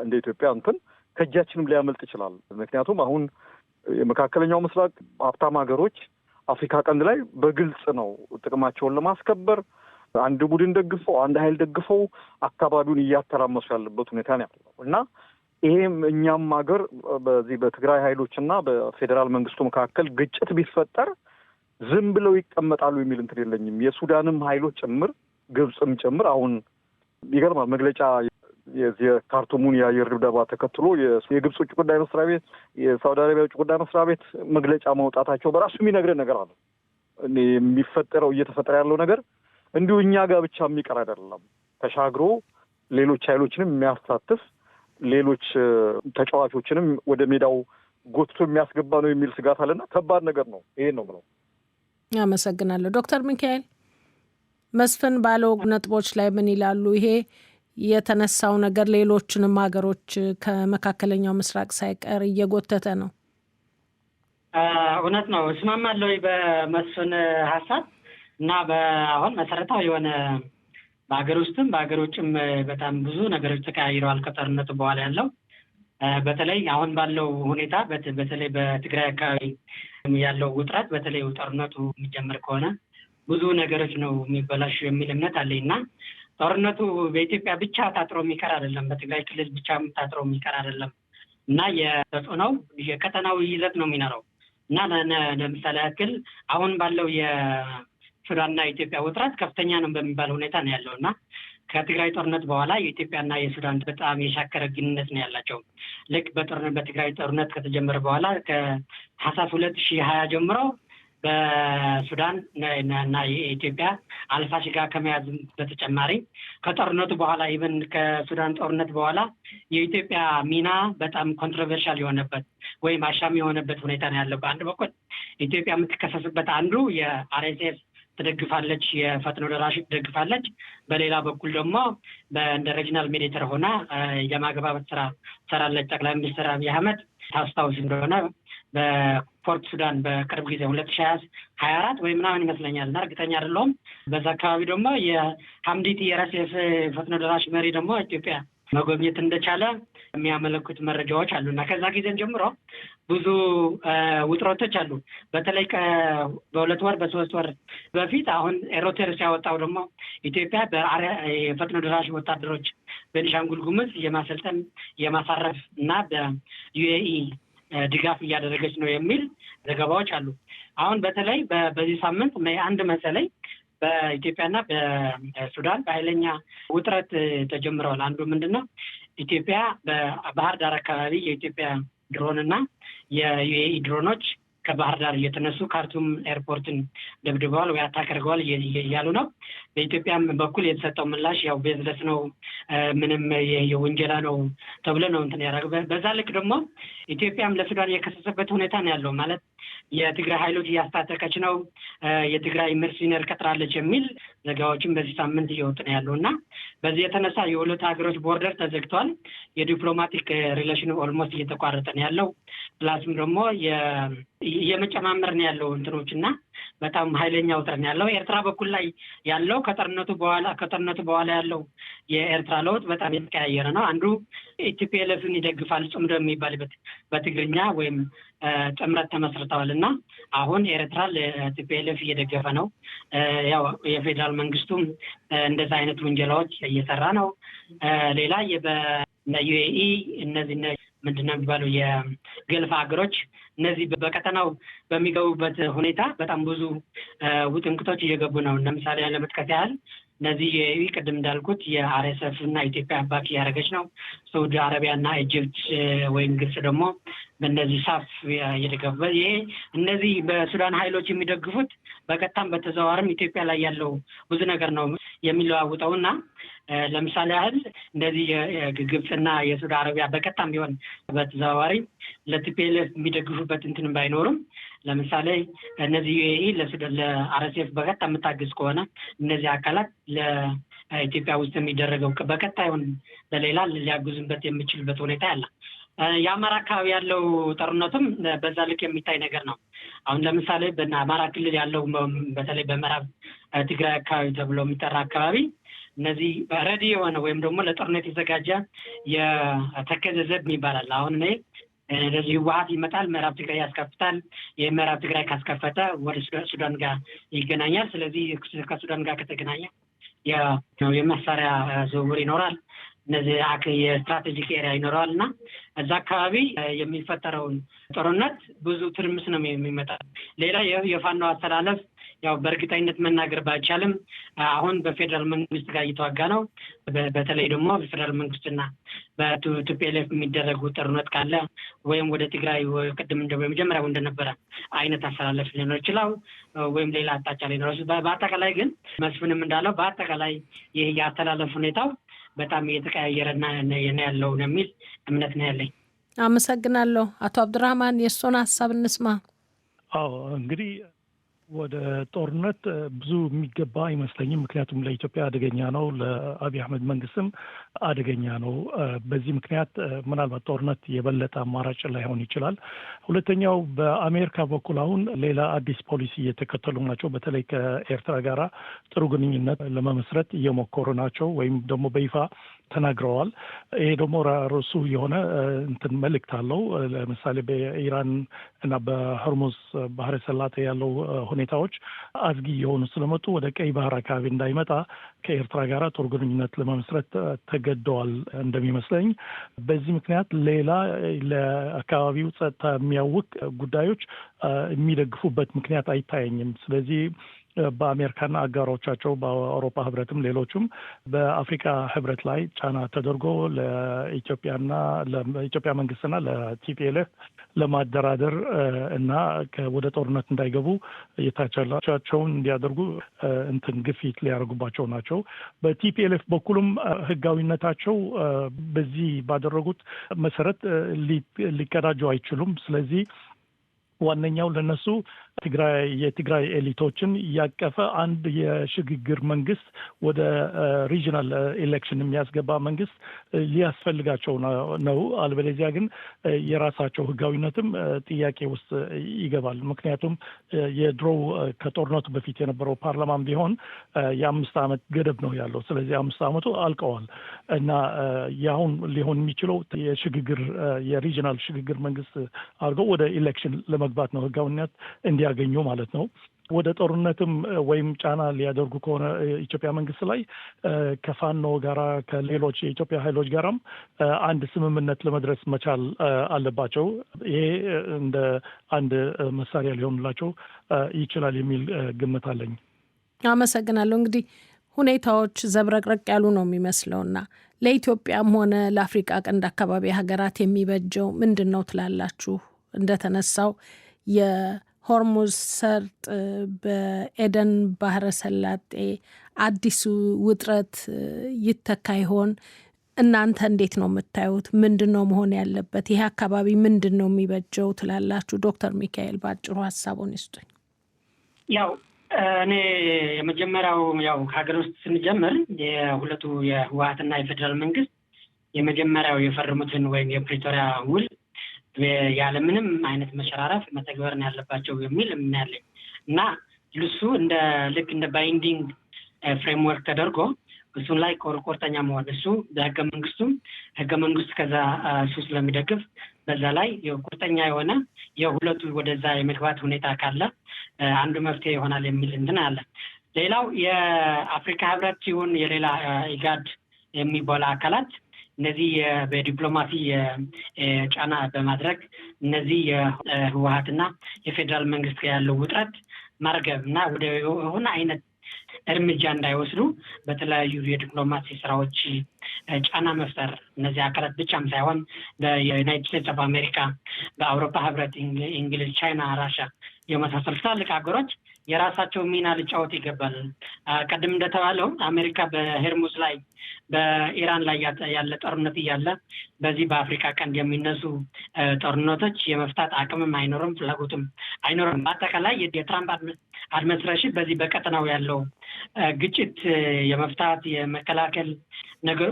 እንደ ኢትዮጵያ ከእጃችንም ሊያመልጥ ይችላል። ምክንያቱም አሁን የመካከለኛው ምስራቅ ሀብታም ሀገሮች አፍሪካ ቀንድ ላይ በግልጽ ነው ጥቅማቸውን ለማስከበር አንድ ቡድን ደግፈው አንድ ኃይል ደግፈው አካባቢውን እያተራመሱ ያለበት ሁኔታ ነው ያለው እና ይሄም እኛም ሀገር በዚህ በትግራይ ኃይሎችና በፌዴራል መንግስቱ መካከል ግጭት ቢፈጠር ዝም ብለው ይቀመጣሉ የሚል እንትን የለኝም። የሱዳንም ኃይሎች ጭምር ግብፅም ጭምር አሁን ይገርማል መግለጫ የካርቱሙን የአየር ድብደባ ተከትሎ የግብፅ ውጭ ጉዳይ መስሪያ ቤት፣ የሳውዲ አረቢያ ውጭ ጉዳይ መስሪያ ቤት መግለጫ ማውጣታቸው በራሱ የሚነግረን ነገር አለ። የሚፈጠረው እየተፈጠረ ያለው ነገር እንዲሁ እኛ ጋር ብቻ የሚቀር አይደለም። ተሻግሮ ሌሎች ኃይሎችንም የሚያሳትፍ ሌሎች ተጫዋቾችንም ወደ ሜዳው ጎትቶ የሚያስገባ ነው የሚል ስጋት አለና ከባድ ነገር ነው። ይሄን ነው ብለው አመሰግናለሁ። ዶክተር ሚካኤል መስፍን ባለው ነጥቦች ላይ ምን ይላሉ? ይሄ የተነሳው ነገር ሌሎችንም ሀገሮች ከመካከለኛው ምስራቅ ሳይቀር እየጎተተ ነው። እውነት ነው፣ እስማማለሁ በመስፍን ሀሳብ እና አሁን መሰረታዊ የሆነ በሀገር ውስጥም በሀገር ውጭም በጣም ብዙ ነገሮች ተቀያይረዋል ከጦርነቱ በኋላ ያለው በተለይ አሁን ባለው ሁኔታ በተለይ በትግራይ አካባቢ ያለው ውጥረት በተለይ ጦርነቱ የሚጀምር ከሆነ ብዙ ነገሮች ነው የሚበላሹ የሚል እምነት አለኝ እና ጦርነቱ በኢትዮጵያ ብቻ ታጥሮ የሚቀር አይደለም፣ በትግራይ ክልል ብቻ ታጥሮ የሚቀር አይደለም እና የተጽዕኖው የቀጠናዊ ይዘት ነው የሚኖረው እና ለምሳሌ ያክል አሁን ባለው የሱዳንና የኢትዮጵያ ውጥረት ከፍተኛ ነው በሚባል ሁኔታ ነው ያለው እና ከትግራይ ጦርነት በኋላ የኢትዮጵያና የሱዳን በጣም የሻከረ ግንኙነት ነው ያላቸው። ልክ በትግራይ ጦርነት ከተጀመረ በኋላ ከሀሳብ 2020 ጀምሮ በሱዳን እና የኢትዮጵያ አልፋሽጋ ከመያዝ በተጨማሪ ከጦርነቱ በኋላ ኢቨን ከሱዳን ጦርነት በኋላ የኢትዮጵያ ሚና በጣም ኮንትሮቨርሻል የሆነበት ወይም አሻሚ የሆነበት ሁኔታ ነው ያለው። በአንድ በኩል ኢትዮጵያ የምትከሰስበት አንዱ የአርኤስኤፍ ትደግፋለች፣ የፈጥኖ ደራሽ ትደግፋለች። በሌላ በኩል ደግሞ እንደ ሬጂናል ሜዲተር ሆና የማግባባት ስራ ትሰራለች። ጠቅላይ ሚኒስትር አብይ አህመድ ታስታውስ እንደሆነ በፖርት ሱዳን በቅርብ ጊዜ 2024 ወይ ምናምን ይመስለኛል እና እርግጠኛ አይደለሁም። በዛ አካባቢ ደግሞ የሐምዲት የአርኤስኤፍ ፈጥኖ ደራሽ መሪ ደግሞ ኢትዮጵያ መጎብኘት እንደቻለ የሚያመለክቱ መረጃዎች አሉ እና ከዛ ጊዜም ጀምሮ ብዙ ውጥረቶች አሉ። በተለይ በ2 ወር በ3 ወር በፊት አሁን ሮይተርስ ያወጣው ደግሞ ኢትዮጵያ የፈጥኖ ደራሽ ወታደሮች ቤኒሻንጉል ጉሙዝ የማሰልጠን የማሳረፍ እና በዩኤኢ ድጋፍ እያደረገች ነው የሚል ዘገባዎች አሉ። አሁን በተለይ በዚህ ሳምንት አንድ መሰለኝ በኢትዮጵያና በሱዳን በኃይለኛ ውጥረት ተጀምረዋል። አንዱ ምንድን ነው? ኢትዮጵያ በባህር ዳር አካባቢ የኢትዮጵያ ድሮን እና የዩኤኢ ድሮኖች ከባህር ዳር እየተነሱ ካርቱም ኤርፖርትን ደብድበዋል ወይ አታክ አድርገዋል እያሉ ነው። በኢትዮጵያም በኩል የተሰጠው ምላሽ ያው ቤዝለስ ነው፣ ምንም የወንጀላ ነው ተብሎ ነው እንትን ያደረገ። በዛ ልክ ደግሞ ኢትዮጵያም ለሱዳን የከሰሰበት ሁኔታ ነው ያለው። ማለት የትግራይ ኃይሎች እያስታጠቀች ነው፣ የትግራይ መርሲነር ቀጥራለች የሚል ዘገባዎችም በዚህ ሳምንት እየወጡ ነው ያለው እና በዚህ የተነሳ የሁለት ሀገሮች ቦርደር ተዘግቷል። የዲፕሎማቲክ ሪሌሽን ኦልሞስት እየተቋረጠ ነው ያለው። ፕላስም ደግሞ እየመጨማመር ነው ያለው እንትኖች እና በጣም ኃይለኛ ውጥረት ነው ያለው። ኤርትራ በኩል ላይ ያለው ከጦርነቱ በኋላ ያለው የኤርትራ ለውጥ በጣም የተቀያየረ ነው። አንዱ ቲፒኤልኤፍን ይደግፋል፣ ጽምዶ የሚባልበት በትግርኛ ወይም ጥምረት ተመስርተዋል እና አሁን ኤርትራ ለቲፒኤልኤፍ እየደገፈ ነው። ያው የፌዴራል መንግስቱም እንደዛ አይነት ውንጀላዎች እየሰራ ነው። ሌላ በዩኤኢ እነዚህ ምንድነው የሚባለው የገልፍ ሀገሮች እነዚህ በቀጠናው በሚገቡበት ሁኔታ በጣም ብዙ ውጥንቅጦች እየገቡ ነው። ለምሳሌ ለመጥቀስ ያህል እነዚህ ቅድም እንዳልኩት የአርኤስኤፍ እና ኢትዮጵያ ባክ እያደረገች ነው። ሳውዲ አረቢያ እና ኢጅፕት ወይም ግብጽ ደግሞ በእነዚህ ሳፍ እየደገፉበት ይሄ እነዚህ በሱዳን ኃይሎች የሚደግፉት በቀጥታም በተዘዋዋሪም ኢትዮጵያ ላይ ያለው ብዙ ነገር ነው የሚለዋውጠው እና ለምሳሌ ያህል እንደዚህ የግብጽና የሳውዲ አረቢያ በቀጥታም ቢሆን በተዘዋዋሪ ለቲፒኤልኤፍ የሚደግፉበት እንትን ባይኖርም ለምሳሌ እነዚህ ዩኤኢ ለአርኤስኤፍ በቀጥታ የምታግዝ ከሆነ እነዚህ አካላት ለኢትዮጵያ ውስጥ የሚደረገው በቀጥታ ይሁን በሌላ ሊያግዙበት የሚችልበት ሁኔታ ያለ የአማራ አካባቢ ያለው ጦርነትም በዛ ልክ የሚታይ ነገር ነው። አሁን ለምሳሌ በአማራ ክልል ያለው በተለይ በምዕራብ ትግራይ አካባቢ ተብሎ የሚጠራ አካባቢ እነዚህ ረዲ የሆነ ወይም ደግሞ ለጦርነት የተዘጋጀ የተከዘ ዘብ ይባላል። አሁን ለዚህ ህወሓት ይመጣል፣ ምዕራብ ትግራይ ያስከፍታል። የምዕራብ ትግራይ ካስከፈተ ወደ ሱዳን ጋር ይገናኛል። ስለዚህ ከሱዳን ጋር ከተገናኘ የመሳሪያ ዝውውር ይኖራል። እነዚህ የስትራቴጂክ ኤሪያ ይኖረዋል እና እዛ አካባቢ የሚፈጠረውን ጦርነት ብዙ ትርምስ ነው የሚመጣ። ሌላ የፋኖ አስተላለፍ ያው በእርግጠኝነት መናገር ባይቻልም አሁን በፌዴራል መንግስት ጋር እየተዋጋ ነው። በተለይ ደግሞ በፌዴራል መንግስትና በቲፒኤልኤፍ የሚደረጉ ጦርነት ካለ ወይም ወደ ትግራይ ቅድም መጀመሪያ እንደነበረ አይነት አስተላለፍ ሊኖር ይችላል፣ ወይም ሌላ አቅጣጫ ሊኖር ይችላል። በአጠቃላይ ግን መስፍንም እንዳለው በአጠቃላይ ይህ የአስተላለፍ ሁኔታው በጣም እየተቀያየረና ያለው ነው የሚል እምነት ነው ያለኝ። አመሰግናለሁ። አቶ አብዱራህማን የእሱን ሀሳብ እንስማ። አዎ እንግዲህ ወደ ጦርነት ብዙ የሚገባ አይመስለኝም። ምክንያቱም ለኢትዮጵያ አደገኛ ነው፣ ለአብይ አህመድ መንግስትም አደገኛ ነው። በዚህ ምክንያት ምናልባት ጦርነት የበለጠ አማራጭ ላይሆን ይችላል። ሁለተኛው በአሜሪካ በኩል አሁን ሌላ አዲስ ፖሊሲ እየተከተሉ ናቸው። በተለይ ከኤርትራ ጋራ ጥሩ ግንኙነት ለመመስረት እየሞከሩ ናቸው ወይም ደግሞ በይፋ ተናግረዋል። ይሄ ደግሞ ራሱ የሆነ እንትን መልእክት አለው። ለምሳሌ በኢራን እና በሆርሙዝ ባህረ ሰላጤ ያለው ሁኔታዎች አዝጊ የሆኑ ስለመጡ ወደ ቀይ ባህር አካባቢ እንዳይመጣ ከኤርትራ ጋር ጥሩ ግንኙነት ለመመስረት ተገደዋል እንደሚመስለኝ። በዚህ ምክንያት ሌላ ለአካባቢው ጸጥታ የሚያውቅ ጉዳዮች የሚደግፉበት ምክንያት አይታየኝም። ስለዚህ በአሜሪካና አጋሮቻቸው በአውሮፓ ህብረትም ሌሎቹም በአፍሪካ ህብረት ላይ ጫና ተደርጎ ለኢትዮጵያና ለኢትዮጵያ መንግስትና ለቲፒኤልኤፍ ለማደራደር እና ወደ ጦርነት እንዳይገቡ የታቻቸውን እንዲያደርጉ እንትን ግፊት ሊያደርጉባቸው ናቸው። በቲፒኤልኤፍ በኩልም ህጋዊነታቸው በዚህ ባደረጉት መሰረት ሊቀዳጁ አይችሉም። ስለዚህ ዋነኛው ለነሱ የትግራይ ኤሊቶችን ያቀፈ አንድ የሽግግር መንግስት ወደ ሪጂናል ኤሌክሽን የሚያስገባ መንግስት ሊያስፈልጋቸው ነው። አልበለዚያ ግን የራሳቸው ህጋዊነትም ጥያቄ ውስጥ ይገባል። ምክንያቱም የድሮው ከጦርነቱ በፊት የነበረው ፓርላማም ቢሆን የ5 ዓመት ገደብ ነው ያለው። ስለዚህ 5 ዓመቱ አልቀዋል እና ያሁን ሊሆን የሚችለው የሪጂናል ሽግግር መንግስት አድርገው ወደ ኤሌክሽን ለመግባት ነው፣ ህጋዊነት እንዲያገኙ ማለት ነው። ወደ ጦርነትም ወይም ጫና ሊያደርጉ ከሆነ ኢትዮጵያ መንግስት ላይ ከፋኖ ጋራ ከሌሎች የኢትዮጵያ ኃይሎች ጋራም አንድ ስምምነት ለመድረስ መቻል አለባቸው። ይሄ እንደ አንድ መሳሪያ ሊሆንላቸው ይችላል የሚል ግምት አለኝ። አመሰግናለሁ። እንግዲህ ሁኔታዎች ዘብረቅረቅ ያሉ ነው የሚመስለውና ለኢትዮጵያም ሆነ ለአፍሪካ ቀንድ አካባቢ ሀገራት የሚበጀው ምንድን ነው ትላላችሁ? እንደተነሳው የሆርሙዝ ሰርጥ በኤደን ባህረ ሰላጤ አዲሱ ውጥረት ይተካ ይሆን? እናንተ እንዴት ነው የምታዩት? ምንድን ነው መሆን ያለበት? ይሄ አካባቢ ምንድን ነው የሚበጀው ትላላችሁ? ዶክተር ሚካኤል ባጭሩ ሀሳቡን ይስጡኝ። ያው እኔ የመጀመሪያው ከሀገር ውስጥ ስንጀምር የሁለቱ የህወሓትና የፌዴራል መንግስት የመጀመሪያው የፈረሙትን ወይም የፕሪቶሪያ ውል ያለምንም አይነት መሸራረፍ መተግበርን ያለባቸው የሚል እምናለኝ እና እሱ ልክ እንደ ባይንዲንግ ፍሬምወርክ ተደርጎ እሱን ላይ ቁርጠኛ መሆን እሱ በህገ መንግስቱ ከዛ እሱ ስለሚደግፍ በዛ ላይ ቁርጠኛ የሆነ የሁለቱ ወደዛ የመግባት ሁኔታ ካለ አንዱ መፍትሄ ይሆናል የሚል እንትን አለ። ሌላው የአፍሪካ ህብረት ሲሆን የሌላ ኢጋድ የሚባሉ አካላት እነዚህ በዲፕሎማሲ ጫና በማድረግ እነዚህ የህወሓትና የፌዴራል መንግስት ያለው ውጥረት ማርገብ እና ወደ የሆነ አይነት እርምጃ እንዳይወስዱ በተለያዩ የዲፕሎማሲ ስራዎች ጫና መፍጠር እነዚህ አካላት ብቻም ሳይሆን በዩናይትድ ስቴትስ ኦፍ አሜሪካ፣ በአውሮፓ ህብረት፣ እንግሊዝ፣ ቻይና፣ ራሻ የመሳሰሉ ትላልቅ ሀገሮች የራሳቸው ሚና ሊጫወት ይገባል። ቀደም እንደተባለው አሜሪካ በሄርሙዝ ላይ በኢራን ላይ ያለ ጦርነት እያለ በዚህ በአፍሪካ ቀንድ የሚነሱ ጦርነቶች የመፍታት አቅምም አይኖርም፣ ፍላጎትም አይኖርም። በአጠቃላይ የትራምፕ አድሚኒስትሬሽን በዚህ በቀጠናው ያለው ግጭት የመፍታት የመከላከል ነገሩ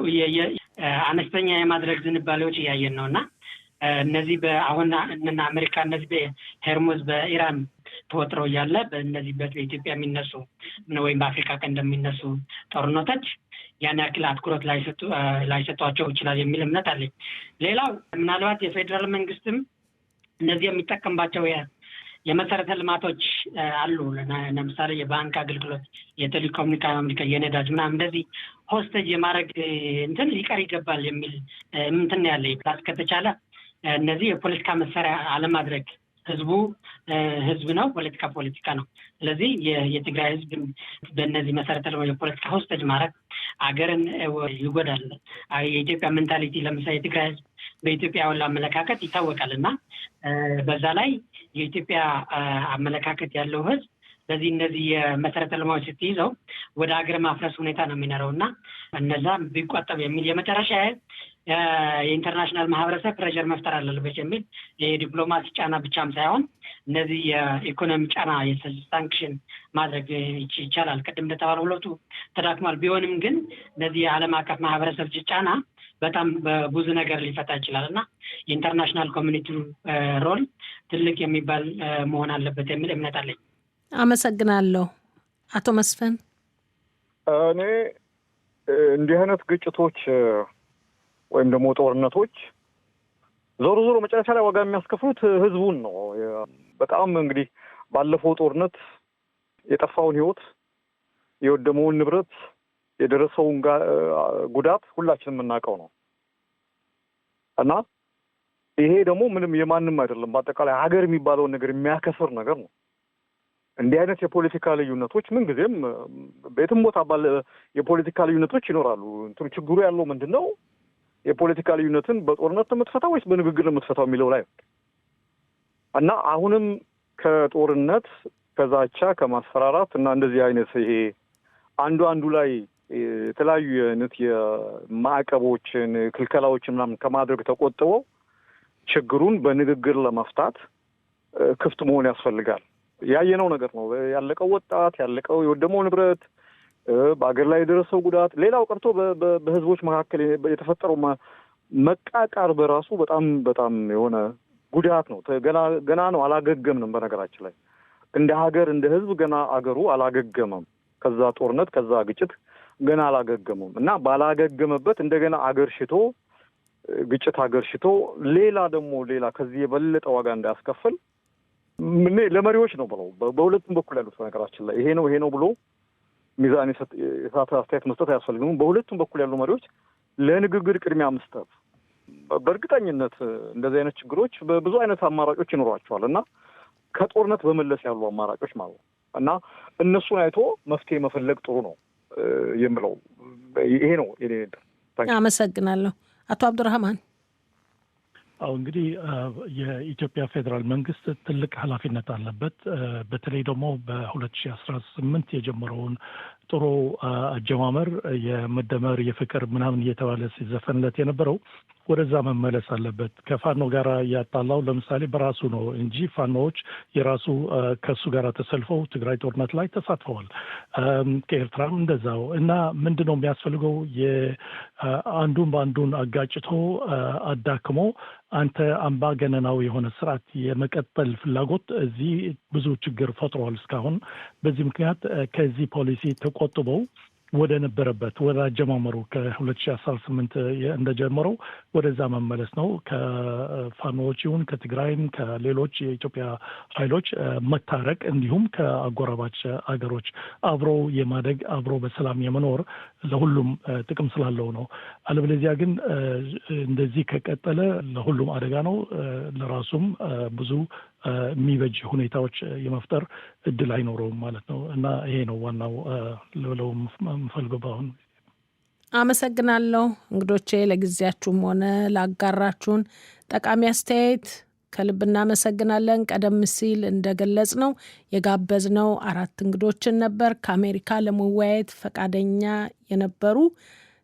አነስተኛ የማድረግ ዝንባሌዎች እያየን ነው እና እነዚህ በአሁን እና አሜሪካ እነዚህ በሄርሙዝ በኢራን ተወጥረው ያለ በእነዚህ በኢትዮጵያ የሚነሱ ወይም በአፍሪካ ቀንድ የሚነሱ ጦርነቶች ያን ያክል አትኩሮት ላይሰጧቸው ይችላል የሚል እምነት አለኝ። ሌላው ምናልባት የፌዴራል መንግስትም እነዚህ የሚጠቀምባቸው የመሰረተ ልማቶች አሉ። ለምሳሌ የባንክ አገልግሎት፣ የቴሌኮሙኒኬሽን፣ የነዳጅ ምናምን እንደዚህ ሆስቴጅ የማድረግ እንትን ሊቀር ይገባል የሚል እንትን ያለ ፕላስ ከተቻለ እነዚህ የፖለቲካ መሳሪያ አለማድረግ። ህዝብ ነው፣ ፖለቲካ ነው። ስለዚህ የትግራይ ህዝብ በእነዚህ መሰረተ ልማት የፖለቲካ ሆስቴጅ ማድረግ አገርን ይጎዳል። የኢትዮጵያ ሜንታሊቲ ለምሳሌ የትግራይ ህዝብ በኢትዮጵያ ያለው አመለካከት ይታወቃል እና በዛ ላይ የኢትዮጵያ አመለካከት ያለው ህዝብ በዚህ እነዚህ የመሰረተ ልማቶች ስትይዘው ወደ ሀገር ማፍረስ ሁኔታ ነው የሚኖረው እና እነዛም ቢቆጠብ የሚል የመጨረሻ የኢንተርናሽናል ማህበረሰብ ፕሬሸር መፍጠር አለበት የሚል የዲፕሎማሲ ጫና ብቻም ሳይሆን እነዚህ የኢኮኖሚ ጫና ሳንክሽን ማድረግ ይቻላል። ቅድም እንደተባለ ሁለቱ ተዳክሟል። ቢሆንም ግን እነዚህ የዓለም አቀፍ ማህበረሰብ ጫና በጣም በብዙ ነገር ሊፈታ ይችላል እና የኢንተርናሽናል ኮሚኒቲ ሮል ትልቅ የሚባል መሆን አለበት የሚል እምነት አለኝ። አመሰግናለሁ። አቶ መስፍን፣ እኔ እንዲህ አይነት ግጭቶች ወይም ደግሞ ጦርነቶች ዞሮ መጨረሻ ላይ ዋጋ የሚያስከፍሉት ህዝቡን ነው። በጣም እንግዲህ ባለፈው ጦርነት የጠፋውን ህይወት፣ የወደመውን ንብረት፣ የደረሰውን ጉዳት ሁላችንም የምናውቀው ነው እና ይሄ ደግሞ ምንም የማንም አይደለም። በአጠቃላይ ሀገር የሚባለውን ነገር የሚያከስር ነገር ነው። እንዲህ አይነት የፖለቲካ ልዩነቶች ምንጊዜም በየትም ቦታ ባለ የፖለቲካ ልዩነቶች ይኖራሉ። እንትኑ ችግሩ ያለው ምንድን ነው? የፖለቲካ ልዩነትን በጦርነት የምትፈታው ወይስ በንግግር የምትፈታው የሚለው ላይ እና አሁንም ከጦርነት ከዛቻ ከማስፈራራት እና እንደዚህ አይነት ይሄ አንዱ ላይ የተለያዩ አይነት የማዕቀቦችን ክልከላዎችን ምናምን ከማድረግ ተቆጥበው ችግሩን በንግግር ለመፍታት ክፍት መሆን ያስፈልጋል። ያየነው ነገር ነው። ያለቀው ወጣት፣ ያለቀው የወደመው ንብረት፣ በአገር ላይ የደረሰው ጉዳት፣ ሌላው ቀርቶ በህዝቦች መካከል የተፈጠረው መቃቃር በራሱ በጣም የሆነ ጉዳት ነው። ገና ነው፣ አላገገምንም። በነገራችን ላይ እንደ ሀገር እንደ ህዝብ ገና አገሩ አላገገመም። ከዛ ጦርነት ከዛ ግጭት ገና አላገገመም እና ባላገገመበት እንደገና ግጭት አገርሽቶ ሌላ ከዚህ የበለጠ ዋጋ እንዳያስከፍል ለመሪዎች ነው ብለው በሁለቱም በኩል ያሉት በነገራችን ላይ ይሄ ነው ብሎ ሚዛን የሳተ አስተያየት መስጠት አያስፈልግም። በሁለቱም በኩል ያሉ መሪዎች ለንግግር ቅድሚያ መስጠት፣ በእርግጠኝነት እንደዚህ አይነት ችግሮች በብዙ አይነት አማራጮች ይኖሯቸዋል እና ከጦርነት በመለስ ያሉ አማራጮች ማለት ነው እና እነሱን አይቶ መፍትሄ መፈለግ ጥሩ ነው የምለው ይሄ ነው። አመሰግናለሁ። አቶ አብዱራህማን። እንግዲህ የኢትዮጵያ ፌዴራል መንግስት ትልቅ ኃላፊነት አለበት። በተለይ ደግሞ በ2018 የጀመረውን ጥሩ አጀማመር የመደመር የፍቅር ምናምን እየተባለ ሲዘፈንለት የነበረው ወደዛ መመለስ አለበት። ከፋኖ ጋር ያጣላው ለምሳሌ በራሱ ነው እንጂ ፋኖዎች የራሱ ከሱ ጋር ተሰልፈው ትግራይ ጦርነት ላይ ተሳትፈዋል። ከኤርትራም እንደዛው እና ምንድነው የሚያስፈልገው? አንዱን በአንዱን አጋጭቶ አዳክሞ አንተ አምባገነናዊ የሆነ ስርዓት የመቀጠል ፍላጎት እዚህ ብዙ ችግር ፈጥሯል እስካሁን። በዚህ ምክንያት ከዚህ ፖሊሲ ተቆጥበው ወደ ነበረበት ወደ አጀማመሩ ከ2018 እንደጀመረው ወደዛ መመለስ ነው። ከፋኖዎች ይሁን ከትግራይም ከሌሎች የኢትዮጵያ ኃይሎች መታረቅ፣ እንዲሁም ከአጎራባች አገሮች አብሮ የማደግ አብሮ በሰላም የመኖር ለሁሉም ጥቅም ስላለው ነው። አለበለዚያ ግን እንደዚህ ከቀጠለ ለሁሉም አደጋ ነው። ለራሱም ብዙ የሚበጅ ሁኔታዎች የመፍጠር እድል አይኖረውም ማለት ነው እና ይሄ ነው ዋናው ልብለው የምፈልገው በአሁኑ። አመሰግናለሁ እንግዶቼ ለጊዜያችሁም ሆነ ላጋራችሁን ጠቃሚ አስተያየት ከልብ እናመሰግናለን። ቀደም ሲል እንደገለጽ ነው የጋበዝነው 4 እንግዶችን ነበር። ከአሜሪካ ለመወያየት ፈቃደኛ የነበሩ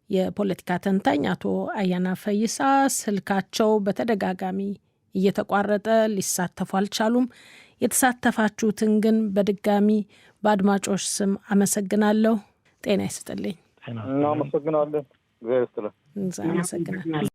የፖለቲካ ተንታኝ አቶ አያና ፈይሳ ስልካቸው በተደጋጋሚ እየተቋረጠ ሊሳተፉ አልቻሉም። የተሳተፋችሁትን ግን በድጋሚ በአድማጮች ስም አመሰግናለሁ። ጤና ይስጥልኝ። እናመሰግናለን። አመሰግናለሁ።